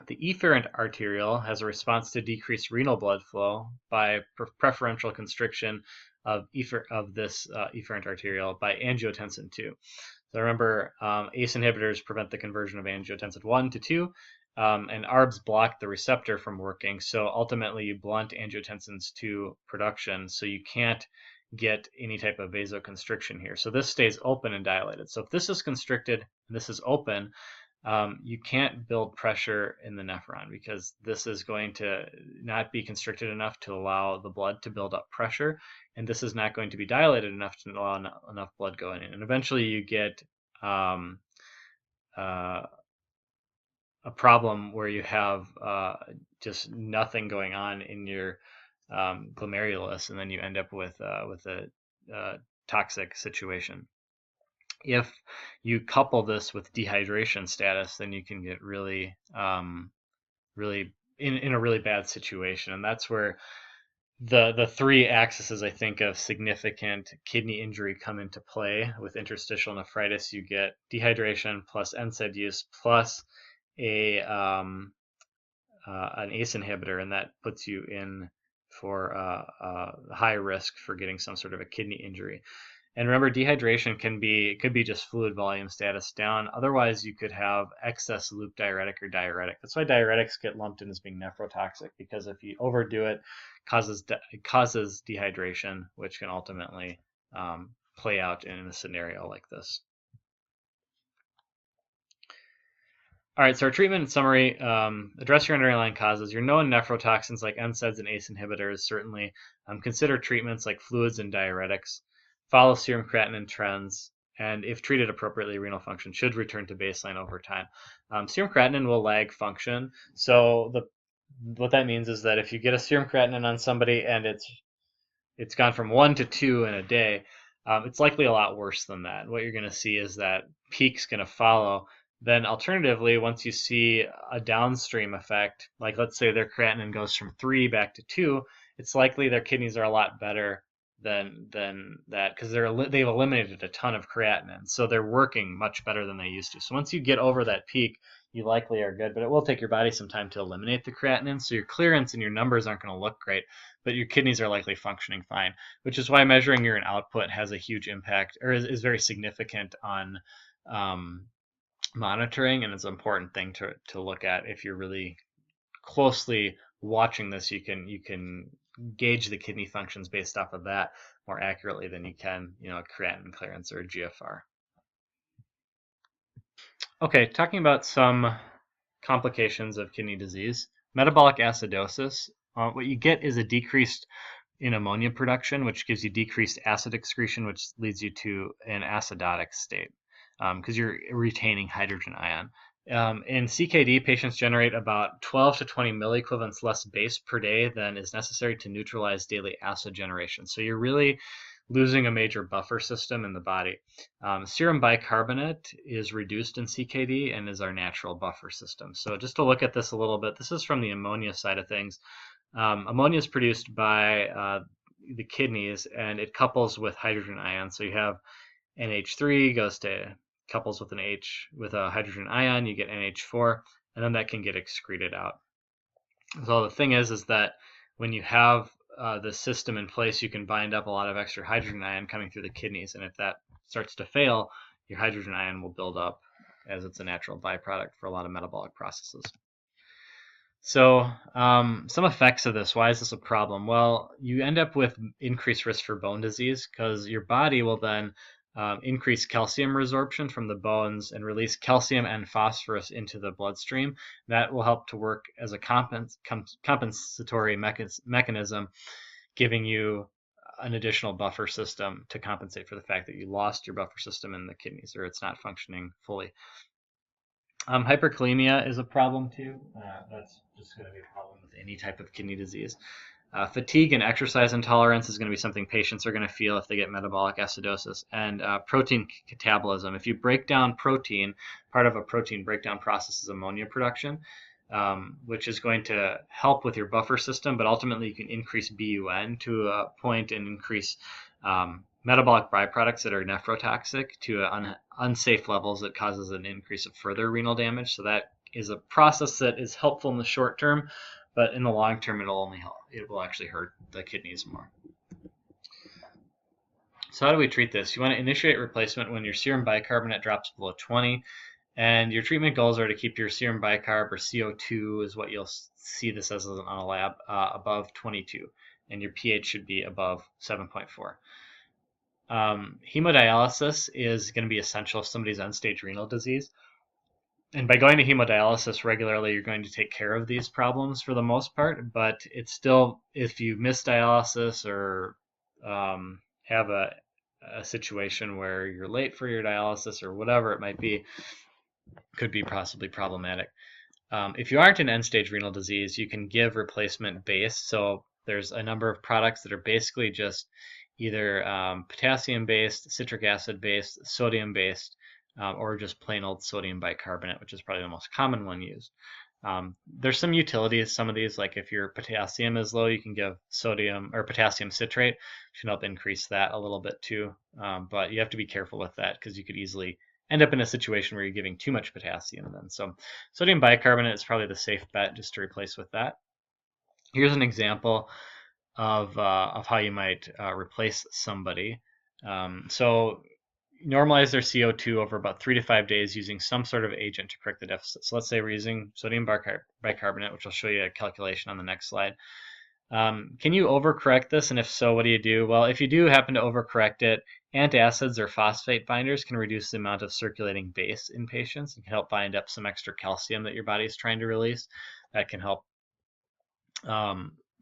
The efferent arterial has a response to decreased renal blood flow by preferential constriction of this efferent arterial by angiotensin II. So remember, ACE inhibitors prevent the conversion of angiotensin 1 to 2, and ARBs block the receptor from working. So ultimately, you blunt angiotensin 2 production, so you can't get any type of vasoconstriction here. So this stays open and dilated. So if this is constricted and this is open, you can't build pressure in the nephron because this is going to not be constricted enough to allow the blood to build up pressure, and this is not going to be dilated enough to allow enough blood going in. And eventually you get a problem where you have just nothing going on in your glomerulus, and then you end up with a toxic situation. If you couple this with dehydration status, then you can get really in a really bad situation. And that's where the three axes, I think, of significant kidney injury come into play. With interstitial nephritis, you get dehydration plus NSAID use plus an ACE inhibitor, and that puts you in for high risk for getting some sort of a kidney injury. And remember, dehydration could be just fluid volume status down. Otherwise, you could have excess loop diuretic or diuretic. That's why diuretics get lumped in as being nephrotoxic, because if you overdo it, it causes dehydration, which can ultimately play out in a scenario like this. All right, so our treatment in summary, address your underlying causes. Your known nephrotoxins like NSAIDs and ACE inhibitors, certainly. Consider treatments like fluids and diuretics. Follow serum creatinine trends, and if treated appropriately, renal function should return to baseline over time. Serum creatinine will lag function, so what that means is that if you get a serum creatinine on somebody and it's gone from 1 to 2 in a day, it's likely a lot worse than that. What you're going to see is that peak's going to follow. Then alternatively, once you see a downstream effect, like let's say their creatinine goes from 3 back to 2, it's likely their kidneys are a lot better than that, because they've eliminated a ton of creatinine, so they're working much better than they used to. So once you get over that peak, you likely are good, but it will take your body some time to eliminate the creatinine, so your clearance and your numbers aren't going to look great, but your kidneys are likely functioning fine, which is why measuring urine output has a huge impact, or is very significant on monitoring, and it's an important thing to look at. If you're really closely watching this, you can gauge the kidney functions based off of that more accurately than you can, a creatinine clearance or a GFR. Okay, talking about some complications of kidney disease. Metabolic acidosis. What you get is a decreased in ammonia production, which gives you decreased acid excretion, which leads you to an acidotic state because you're retaining hydrogen ion. In CKD, patients generate about 12 to 20 milliequivalents less base per day than is necessary to neutralize daily acid generation. So you're really losing a major buffer system in the body. Serum bicarbonate is reduced in CKD and is our natural buffer system. So just to look at this a little bit, this is from the ammonia side of things. Ammonia is produced by the kidneys, and it couples with hydrogen ion. So you have NH3 couples with an H with a hydrogen ion, you get NH4, and then that can get excreted out. So the thing is that when you have the system in place, you can bind up a lot of extra hydrogen ion coming through the kidneys, and if that starts to fail, your hydrogen ion will build up, as it's a natural byproduct for a lot of metabolic processes. So some effects of this. Why is this a problem? Well, you end up with increased risk for bone disease because your body will then increase calcium resorption from the bones and release calcium and phosphorus into the bloodstream. That will help to work as a compensatory mechanism, giving you an additional buffer system to compensate for the fact that you lost your buffer system in the kidneys, or it's not functioning fully. Hyperkalemia is a problem too. That's just going to be a problem with any type of kidney disease. Fatigue and exercise intolerance is going to be something patients are going to feel if they get metabolic acidosis. And protein catabolism. If you break down protein, part of a protein breakdown process is ammonia production, which is going to help with your buffer system, but ultimately you can increase BUN to a point and increase metabolic byproducts that are nephrotoxic to unsafe levels that causes an increase of further renal damage. So that is a process that is helpful in the short term, but in the long term, it will actually hurt the kidneys more. So how do we treat this? You want to initiate replacement when your serum bicarbonate drops below 20, and your treatment goals are to keep your serum bicarb, or CO2 is what you'll see this as on a lab, above 22, and your pH should be above 7.4. Hemodialysis is going to be essential if somebody's end-stage renal disease. And by going to hemodialysis regularly, you're going to take care of these problems for the most part, but it's still, if you miss dialysis or have a situation where you're late for your dialysis or whatever it might be, could be possibly problematic. If you aren't in end-stage renal disease, you can give replacement base. So there's a number of products that are basically just either potassium-based, citric acid-based, sodium-based, or just plain old sodium bicarbonate, which is probably the most common one used. There's some utilities. Some of these, like if your potassium is low, you can give sodium or potassium citrate, which can help increase that a little bit too. But you have to be careful with that because you could easily end up in a situation where you're giving too much potassium then. So sodium bicarbonate is probably the safe bet just to replace with that. Here's an example of how you might replace somebody. So normalize their CO2 over about 3 to 5 days using some sort of agent to correct the deficit. So let's say we're using sodium bicarbonate, which I'll show you a calculation on the next slide. Can you overcorrect this? And if so, what do you do? Well, if you do happen to overcorrect it, antacids or phosphate binders can reduce the amount of circulating base in patients and can help bind up some extra calcium that your body is trying to release. That can help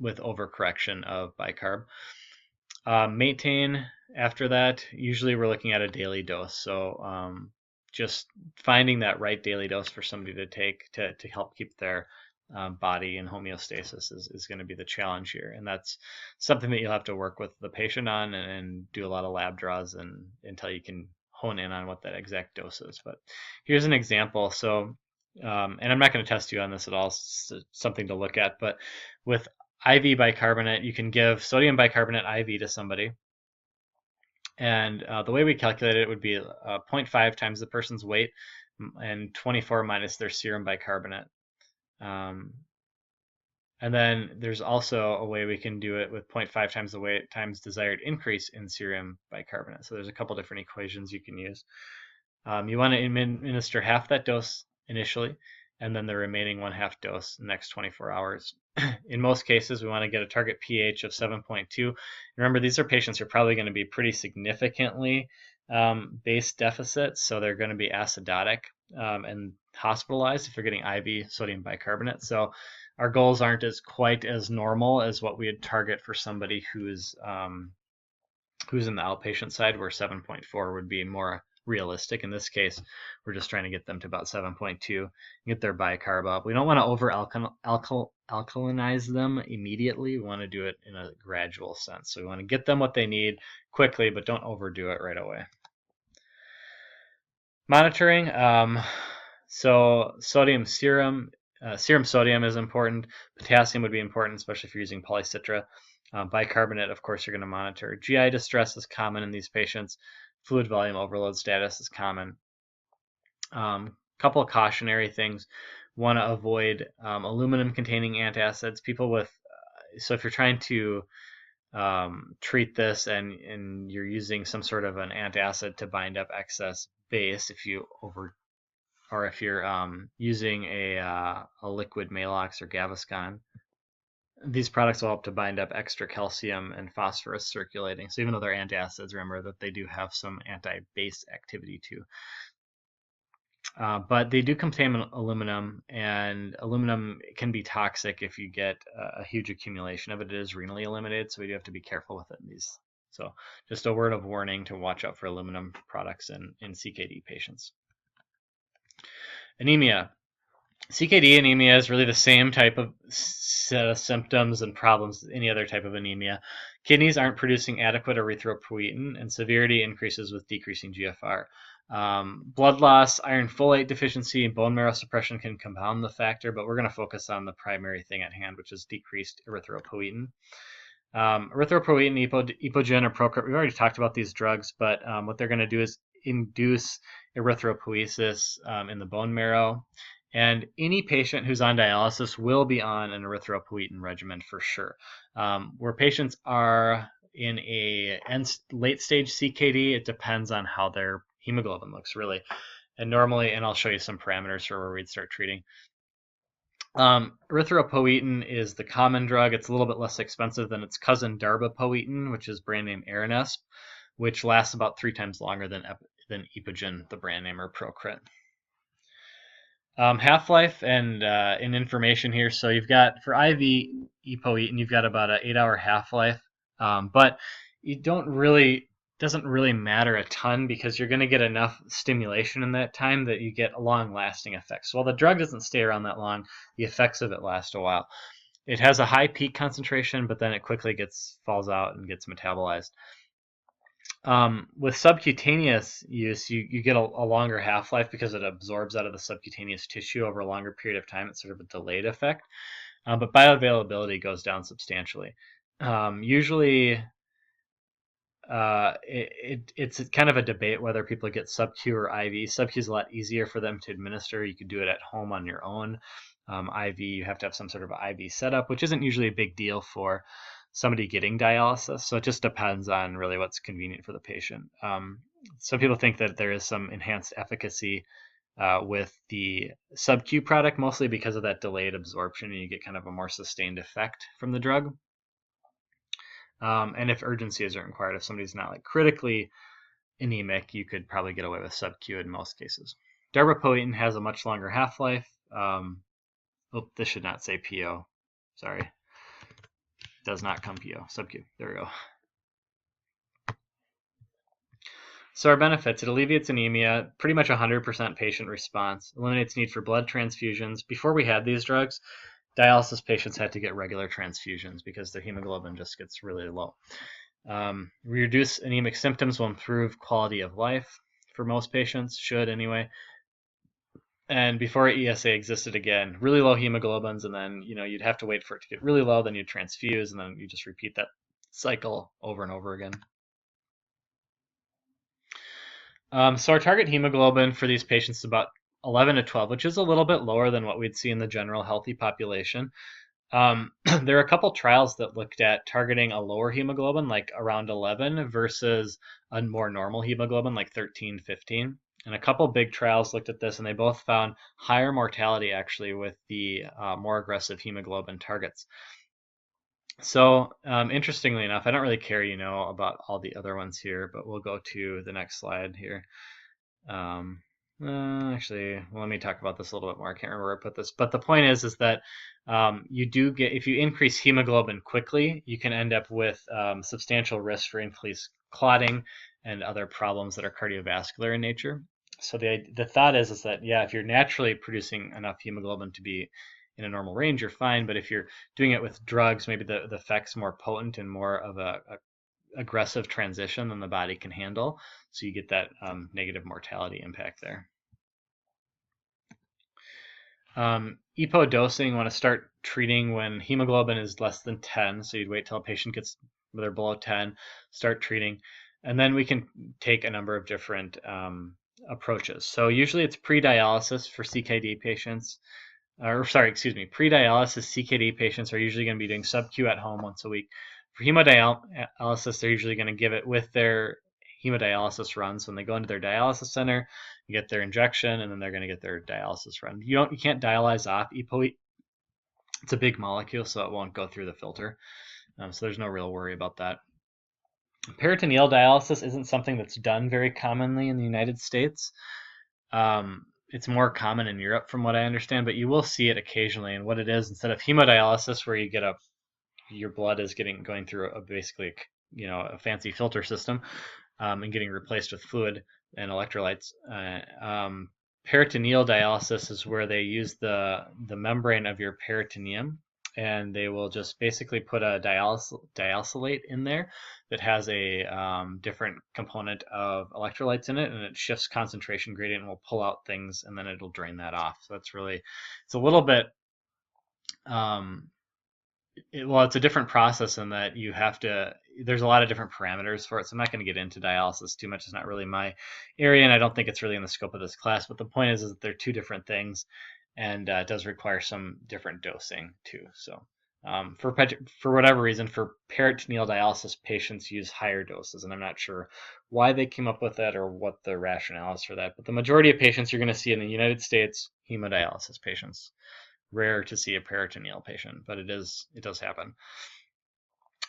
with overcorrection of bicarb. Maintain after that, usually we're looking at a daily dose. So just finding that right daily dose for somebody to take to help keep their body and homeostasis is going to be the challenge here, and that's something that you'll have to work with the patient on and do a lot of lab draws until you can hone in on what that exact dose is. But here's an example. So, and I'm not going to test you on this at all. It's something to look at. But with IV bicarbonate, you can give sodium bicarbonate IV to somebody. And the way we calculate it would be 0.5 times the person's weight and 24 minus their serum bicarbonate. And then there's also a way we can do it with 0.5 times the weight times desired increase in serum bicarbonate. So there's a couple different equations you can use. You want to administer half that dose initially, and then the remaining 1/2 dose the next 24 hours. In most cases, we want to get a target pH of 7.2. Remember, these are patients who are probably going to be pretty significantly base deficits, so they're going to be acidotic and hospitalized if they're getting IV sodium bicarbonate. So our goals aren't quite as normal as what we would target for somebody who's in the outpatient side, where 7.4 would be more realistic. In this case, we're just trying to get them to about 7.2, get their bicarb up. We don't want to over alkalinize them immediately. We want to do it in a gradual sense. So we want to get them what they need quickly, but don't overdo it right away. Monitoring. So sodium serum sodium is important. Potassium would be important, especially if you're using polycitra. Bicarbonate, of course, you're going to monitor. GI distress is common in these patients. Fluid volume overload status is common. Couple of cautionary things. Want to avoid aluminum-containing antacids. People with so if you're trying to treat this and you're using some sort of an antacid to bind up excess base, if you're using a liquid Maalox or Gaviscon, these products will help to bind up extra calcium and phosphorus circulating. So even though they're antacids, remember that they do have some anti-base activity too. But they do contain aluminum, and aluminum can be toxic if you get a huge accumulation of it. It is renally eliminated, so we do have to be careful with it in these. So just a word of warning to watch out for aluminum products in CKD patients. Anemia. CKD anemia is really the same type of set of symptoms and problems as any other type of anemia. Kidneys aren't producing adequate erythropoietin, and severity increases with decreasing GFR. Blood loss, iron folate deficiency, and bone marrow suppression can compound the factor, but we're going to focus on the primary thing at hand, which is decreased erythropoietin. Erythropoietin, Epogen, or Procrit, we've already talked about these drugs, but what they're going to do is induce erythropoiesis in the bone marrow. And any patient who's on dialysis will be on an erythropoietin regimen for sure. Where patients are in a late stage CKD, it depends on how their hemoglobin looks, really. And normally, and I'll show you some parameters for where we'd start treating. Erythropoietin is the common drug. It's a little bit less expensive than its cousin darbepoetin, which is brand name Aranesp, which lasts about 3 times longer than Epogen, the brand name, or Procrit. Half-life and information here. So you've got, for IV epoetin, you've got about an 8-hour half-life, but you doesn't really matter a ton because you're going to get enough stimulation in that time that you get a long-lasting effect. So while the drug doesn't stay around that long, the effects of it last a while. It has a high peak concentration, but then it quickly falls out and gets metabolized. With subcutaneous use, you get a longer half-life because it absorbs out of the subcutaneous tissue over a longer period of time. It's sort of a delayed effect, but bioavailability goes down substantially. Usually, it's kind of a debate whether people get sub-Q or IV. Sub-Q is a lot easier for them to administer. You could do it at home on your own. IV, you have to have some sort of IV setup, which isn't usually a big deal for somebody getting dialysis. So it just depends on really what's convenient for the patient. Some people think that there is some enhanced efficacy with the sub-Q product, mostly because of that delayed absorption, and you get kind of a more sustained effect from the drug. And if urgency isn't required, if somebody's not like critically anemic, you could probably get away with sub-Q in most cases. Darbepoetin has a much longer half-life. This should not say PO. Sorry. Does not come PO. Sub-Q. There we go. So our benefits: it alleviates anemia, pretty much 100% patient response, eliminates need for blood transfusions. Before we had these drugs, dialysis patients had to get regular transfusions because their hemoglobin just gets really low. Reduce anemic symptoms will improve quality of life for most patients, should anyway. And before ESA existed again, really low hemoglobins, and then you'd have to wait for it to get really low, then you'd transfuse, and then you just repeat that cycle over and over again. So our target hemoglobin for these patients is about 11 to 12, which is a little bit lower than what we'd see in the general healthy population. There are a couple trials that looked at targeting a lower hemoglobin, like around 11, versus a more normal hemoglobin, like 13, 15. And a couple big trials looked at this, and they both found higher mortality actually with the more aggressive hemoglobin targets. So interestingly enough, I don't really care, about all the other ones here, but we'll go to the next slide here. Actually, let me talk about this a little bit more. I can't remember where I put this, but the point is that you do get, if you increase hemoglobin quickly, you can end up with substantial risk for increased clotting and other problems that are cardiovascular in nature. So the thought is that, yeah, if you're naturally producing enough hemoglobin to be in a normal range, you're fine. But if you're doing it with drugs, maybe the effect's more potent and more of a aggressive transition than the body can handle. So you get that negative mortality impact there. EPO dosing, you want to start treating when hemoglobin is less than 10. So you'd wait till a patient gets, they're below 10, start treating. And then we can take a number of different approaches. So usually it's pre-dialysis for CKD patients. Pre-dialysis CKD patients are usually going to be doing sub-Q at home once a week. For hemodialysis, they're usually going to give it with their hemodialysis runs. When they go into their dialysis center, you get their injection, and then they're going to get their dialysis run. You can't dialyze off EPO. It's a big molecule, so it won't go through the filter. So there's no real worry about that. Peritoneal dialysis isn't something that's done very commonly in the United States. It's more common in Europe, from what I understand, but you will see it occasionally. And what it is, instead of hemodialysis, where you get your blood is going through basically a fancy filter system and getting replaced with fluid and electrolytes. Peritoneal dialysis is where they use the membrane of your peritoneum, and they will just basically put a dialysate in there that has a different component of electrolytes in it, and it shifts concentration gradient and will pull out things, and then it'll drain that off. So it's a little bit it's a different process in that there's a lot of different parameters for it. So I'm not going to get into dialysis too much. It's not really my area, and I don't think it's really in the scope of this class. But the point is that they're two different things, and it does require some different dosing too. So for whatever reason, for peritoneal dialysis, patients use higher doses, and I'm not sure why they came up with that or what the rationale is for that. But the majority of patients you're going to see in the United States, hemodialysis patients. Rare to see a peritoneal patient, but it does happen.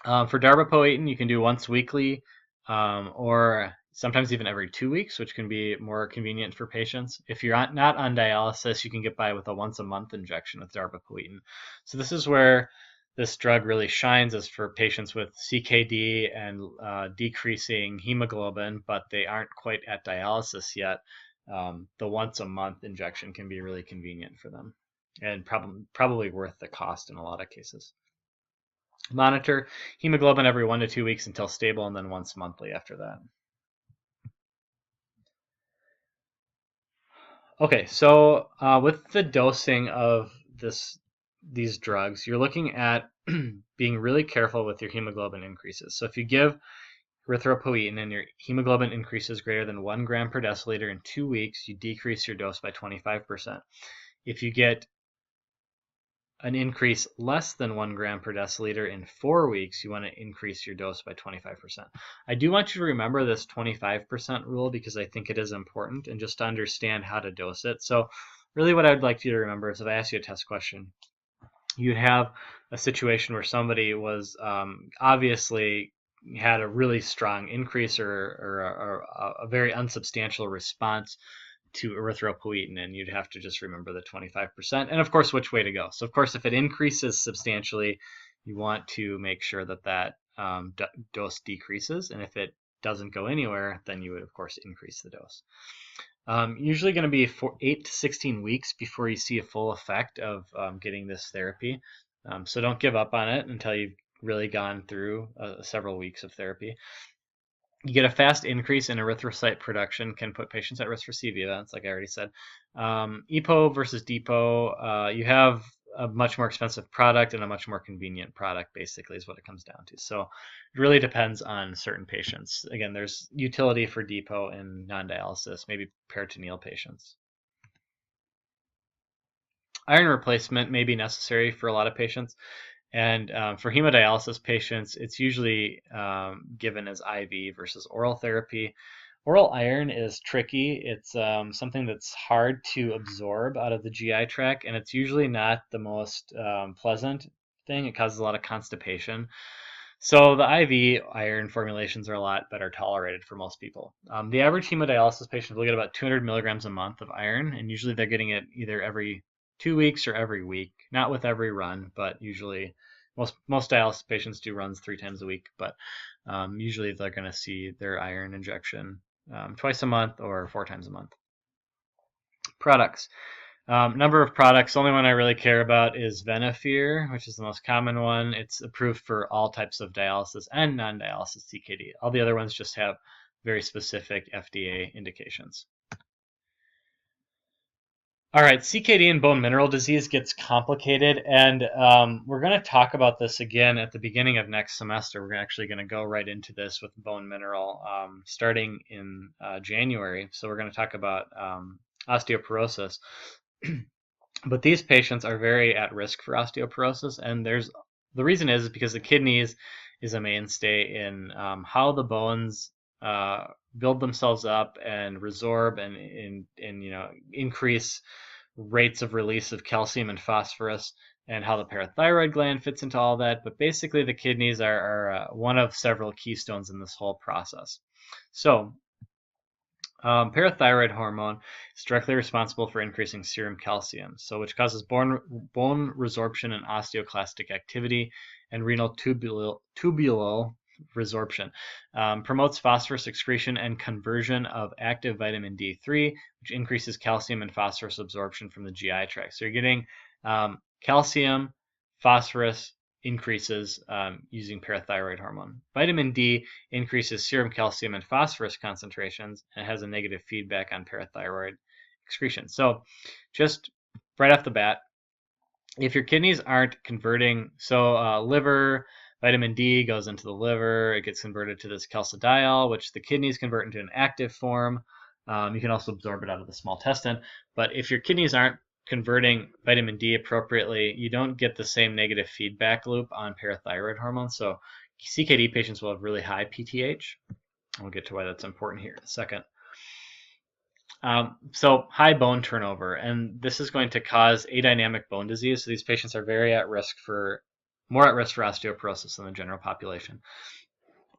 For darbepoetin, you can do once weekly or sometimes even every 2 weeks, which can be more convenient for patients. If you're not on dialysis, you can get by with a once-a-month injection with darbepoetin. So this is where this drug really shines, is for patients with CKD and decreasing hemoglobin, but they aren't quite at dialysis yet. The once-a-month injection can be really convenient for them, and probably worth the cost in a lot of cases. Monitor hemoglobin every 1 to 2 weeks until stable, and then once monthly after that. Okay, so with the dosing of these drugs, you're looking at being really careful with your hemoglobin increases. So if you give erythropoietin and your hemoglobin increases greater than 1 gram per deciliter in 2 weeks, you decrease your dose by 25%. If you get an increase less than 1 gram per deciliter in 4 weeks, you want to increase your dose by 25%. I do want you to remember this 25% rule because I think it is important, and just to understand how to dose it. So really what I would like you to remember is, if I ask you a test question, you'd have a situation where somebody was obviously had a really strong increase or a very unsubstantial response to erythropoietin, and you'd have to just remember the 25%, and of course which way to go. So of course, if it increases substantially, you want to make sure that dose decreases, and if it doesn't go anywhere, then you would of course increase the dose. Usually going to be 8 to 16 weeks before you see a full effect of getting this therapy. So don't give up on it until you've really gone through several weeks of therapy. You get a fast increase in erythrocyte production, can put patients at risk for CV events, like I already said. EPO versus depot, you have a much more expensive product and a much more convenient product, basically, is what it comes down to. So it really depends on certain patients. Again, there's utility for depot in non-dialysis, maybe peritoneal patients. Iron replacement may be necessary for a lot of patients. And for hemodialysis patients, it's usually given as IV versus oral therapy. Oral iron is tricky. It's something that's hard to absorb out of the GI tract, and it's usually not the most pleasant thing. It causes a lot of constipation. So the IV iron formulations are a lot better tolerated for most people. The average hemodialysis patient will get about 200 milligrams a month of iron, and usually they're getting it either every 2 weeks or every week. Not with every run, but usually most dialysis patients do runs 3 times a week, but usually they're going to see their iron injection twice a month or 4 times a month. Products. Number of products. The only one I really care about is Venafir, which is the most common one. It's approved for all types of dialysis and non-dialysis CKD. All the other ones just have very specific FDA indications. All right, CKD and bone mineral disease gets complicated, and we're going to talk about this again at the beginning of next semester. We're actually going to go right into this with bone mineral starting in January. So we're going to talk about osteoporosis. But these patients are very at risk for osteoporosis, and the reason is because the kidneys is a mainstay in how the bones build themselves up and resorb and increase rates of release of calcium and phosphorus, and how the parathyroid gland fits into all that. But basically, the kidneys are one of several keystones in this whole process. So parathyroid hormone is directly responsible for increasing serum calcium, which causes bone resorption and osteoclastic activity, and renal tubule resorption. Promotes phosphorus excretion and conversion of active vitamin D3, which increases calcium and phosphorus absorption from the GI tract. So you're getting calcium, phosphorus increases using parathyroid hormone. Vitamin D increases serum calcium and phosphorus concentrations and has a negative feedback on parathyroid excretion. So just right off the bat, if your kidneys aren't converting, liver, vitamin D goes into the liver, it gets converted to this calcidiol, which the kidneys convert into an active form. You can also absorb it out of the small intestine. But if your kidneys aren't converting vitamin D appropriately, you don't get the same negative feedback loop on parathyroid hormone. So CKD patients will have really high PTH. We'll get to why that's important here in a second. So high bone turnover, and this is going to cause adynamic bone disease. So these patients are more at risk for osteoporosis than the general population.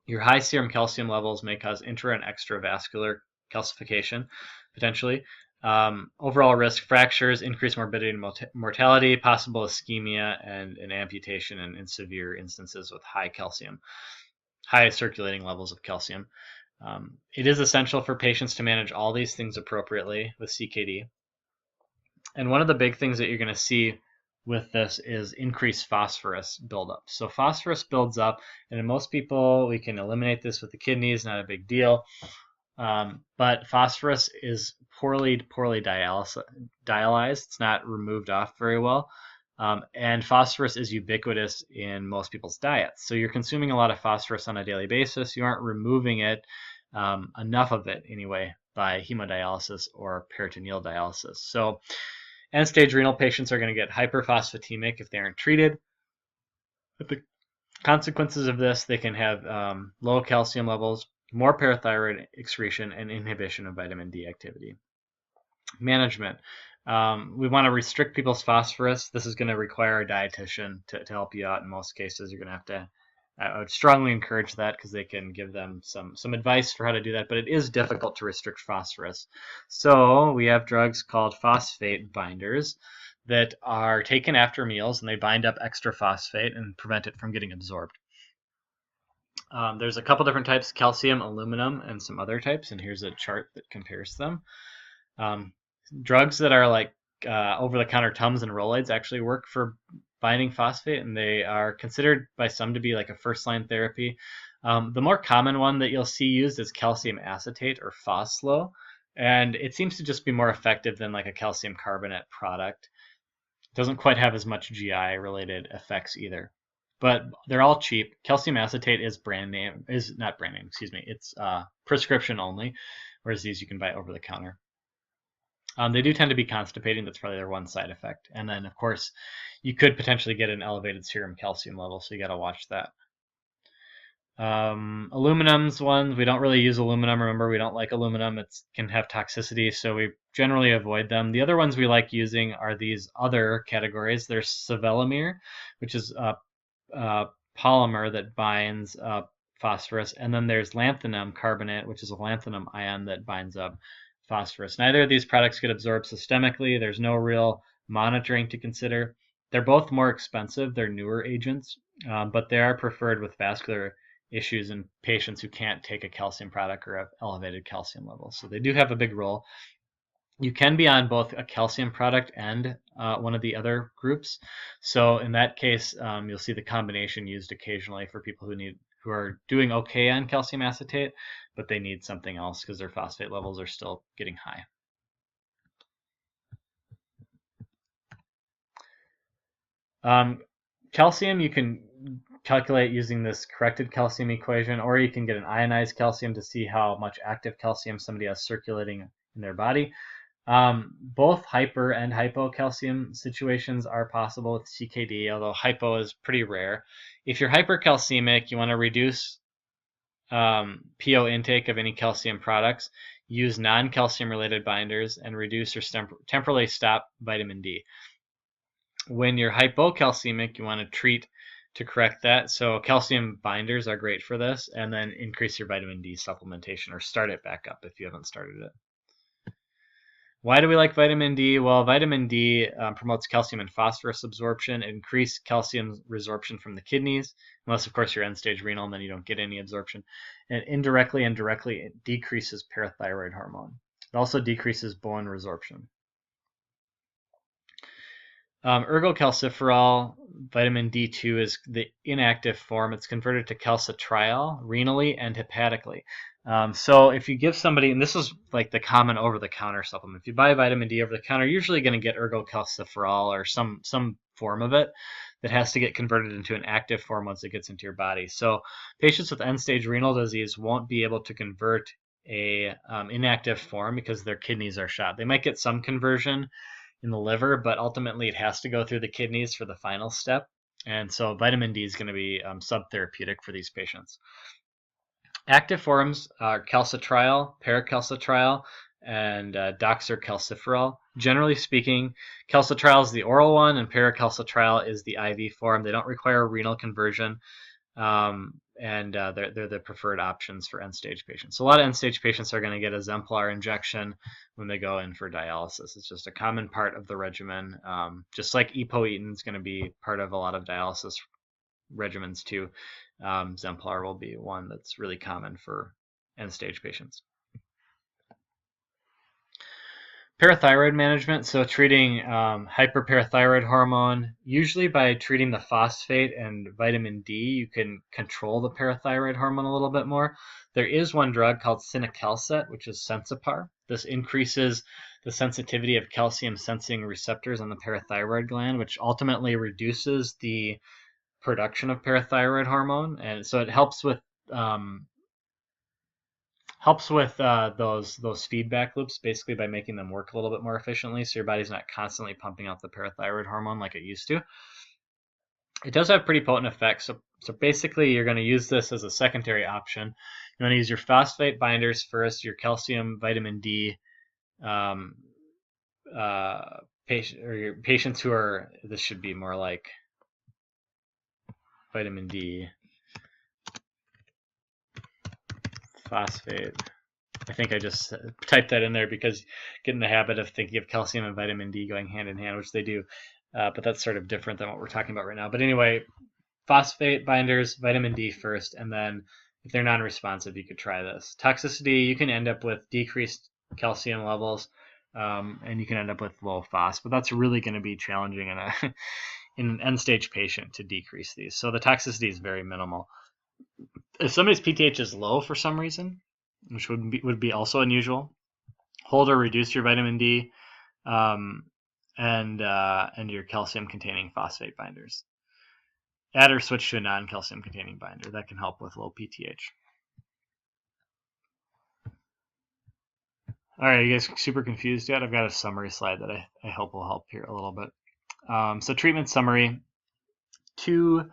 Your high serum calcium levels may cause intra and extravascular calcification, potentially. Overall risk: fractures, increased morbidity and mortality, possible ischemia, and an amputation in severe instances with high circulating levels of calcium. It is essential for patients to manage all these things appropriately with CKD. And one of the big things that you're going to see with this is increased phosphorus buildup. So phosphorus builds up, and in most people, we can eliminate this with the kidneys, not a big deal. But phosphorus is poorly dialyzed. It's not removed off very well. And phosphorus is ubiquitous in most people's diets. So you're consuming a lot of phosphorus on a daily basis. You aren't removing it, enough of it anyway, by hemodialysis or peritoneal dialysis. So end-stage renal patients are going to get hyperphosphatemic if they aren't treated. But the consequences of this, they can have low calcium levels, more parathyroid excretion, and inhibition of vitamin D activity. Management. We want to restrict people's phosphorus. This is going to require a dietitian to help you out in most cases. You're going to have to, I would strongly encourage that because they can give them some advice for how to do that, but it is difficult to restrict phosphorus. So we have drugs called phosphate binders that are taken after meals, and they bind up extra phosphate and prevent it from getting absorbed. There's a couple different types: calcium, aluminum, and some other types, and here's a chart that compares them. Drugs that are like over-the-counter Tums and Rolaids actually work for binding phosphate, and they are considered by some to be like a first-line therapy. The more common one that you'll see used is calcium acetate or Phoslo, and it seems to just be more effective than like a calcium carbonate product. It doesn't quite have as much GI-related effects either, but they're all cheap. Calcium acetate is not brand name, excuse me. It's prescription only, whereas these you can buy over the counter. They do tend to be constipating. That's probably their one side effect. And then, of course, you could potentially get an elevated serum calcium level, so you got to watch that. Aluminum's ones, we don't really use aluminum. Remember, we don't like aluminum. It can have toxicity, so we generally avoid them. The other ones we like using are these other categories. There's sevelamer, which is a polymer that binds up phosphorus, and then there's lanthanum carbonate, which is a lanthanum ion that binds up phosphorus. Neither of these products get absorbed systemically. There's no real monitoring to consider. They're both more expensive. They're newer agents, but they are preferred with vascular issues in patients who can't take a calcium product or have elevated calcium levels. So they do have a big role. You can be on both a calcium product and one of the other groups. So in that case, you'll see the combination used occasionally for people who are doing okay on calcium acetate, but they need something else because their phosphate levels are still getting high. Calcium you can calculate using this corrected calcium equation, or you can get an ionized calcium to see how much active calcium somebody has circulating in their body. Both hyper and hypocalcium situations are possible with CKD, although hypo is pretty rare. If you're hypercalcemic, you want to reduce PO intake of any calcium products, use non-calcium related binders, and reduce or temporarily stop vitamin D. When you're hypocalcemic, you want to treat to correct that. So calcium binders are great for this, and then increase your vitamin D supplementation or start it back up if you haven't started it. Why do we like vitamin D? Well, vitamin D promotes calcium and phosphorus absorption, increased calcium resorption from the kidneys, unless, of course, you're end-stage renal, and then you don't get any absorption. And indirectly and directly, it decreases parathyroid hormone. It also decreases bone resorption. Ergocalciferol, vitamin D2, is the inactive form. It's converted to calcitriol renally and hepatically. So if you give somebody, and this is like the common over-the-counter supplement, if you buy vitamin D over-the-counter, you're usually going to get ergocalciferol or some form of it that has to get converted into an active form once it gets into your body. So patients with end-stage renal disease won't be able to convert a inactive form because their kidneys are shot. They might get some conversion in the liver, but ultimately it has to go through the kidneys for the final step. And so vitamin D is going to be subtherapeutic for these patients. Active forms are calcitriol, paracalcitriol, and doxorcalciferol. Generally speaking, calcitriol is the oral one, and paracalcitriol is the IV form. They don't require renal conversion, and they're the preferred options for end-stage patients. So a lot of end-stage patients are going to get a Zemplar injection when they go in for dialysis. It's just a common part of the regimen. Just like epoetin is going to be part of a lot of dialysis regimens too. Zemplar will be one that's really common for end-stage patients. Parathyroid management, so treating hyperparathyroid hormone, usually by treating the phosphate and vitamin D, you can control the parathyroid hormone a little bit more. There is one drug called cinacalcet, which is Sensipar. This increases the sensitivity of calcium sensing receptors on the parathyroid gland, which ultimately reduces the production of parathyroid hormone, and so it helps with those feedback loops, basically by making them work a little bit more efficiently, so your body's not constantly pumping out the parathyroid hormone like it used to. It does have pretty potent effects, so basically you're going to use this as a secondary option. You want to use your phosphate binders first, your calcium, vitamin D, your patients who are, this should be more like vitamin D, phosphate. I think I just typed that in there because get in the habit of thinking of calcium and vitamin D going hand in hand, which they do, but that's sort of different than what we're talking about right now. But anyway, phosphate binders, vitamin D first, and then if they're non-responsive, you could try this. Toxicity, you can end up with decreased calcium levels, and you can end up with low phos, but that's really going to be challenging in in an end-stage patient to decrease these. So the toxicity is very minimal. If somebody's PTH is low for some reason, which would be also unusual, hold or reduce your vitamin D and your calcium-containing phosphate binders. Add or switch to a non-calcium containing binder. That can help with low PTH. All right, you guys super confused yet? I've got a summary slide that I hope will help here a little bit. So treatment summary, 2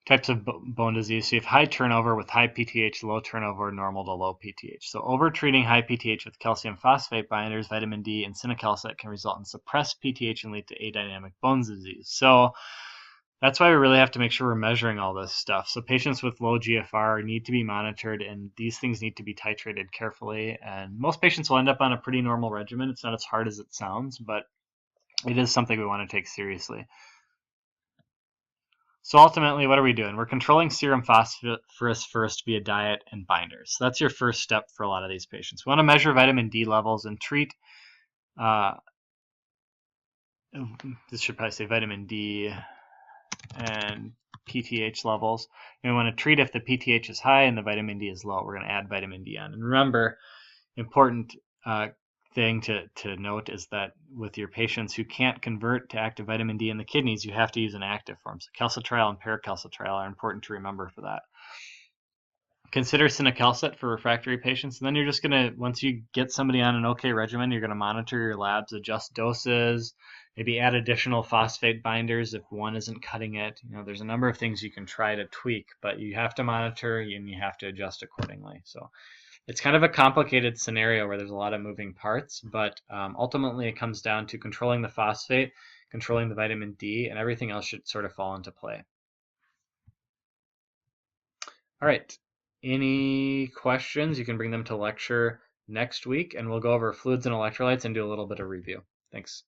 types of bone disease. So you have high turnover with high PTH, low turnover, normal to low PTH. So over-treating high PTH with calcium phosphate binders, vitamin D, and cinacalcet can result in suppressed PTH and lead to adynamic bone disease. So that's why we really have to make sure we're measuring all this stuff. So patients with low GFR need to be monitored, and these things need to be titrated carefully. And most patients will end up on a pretty normal regimen. It's not as hard as it sounds, but it is something we want to take seriously. So ultimately, what are we doing? We're controlling serum phosphorus first via diet and binders. So that's your first step for a lot of these patients. We want to measure vitamin D levels and treat, this should probably say vitamin D and PTH levels. And we want to treat if the PTH is high and the vitamin D is low. We're going to add vitamin D on. And remember, important thing to note is that with your patients who can't convert to active vitamin D in the kidneys, you have to use an active form. So calcitriol and paracalcitriol are important to remember for that. Consider cinacalcet for refractory patients, and then you're just going to, once you get somebody on an okay regimen, you're going to monitor your labs, adjust doses, maybe add additional phosphate binders if one isn't cutting it. You know, there's a number of things you can try to tweak, but you have to monitor and you have to adjust accordingly. So it's kind of a complicated scenario where there's a lot of moving parts, but ultimately it comes down to controlling the phosphate, controlling the vitamin D, and everything else should sort of fall into play. All right. Any questions? You can bring them to lecture next week, and we'll go over fluids and electrolytes and do a little bit of review. Thanks.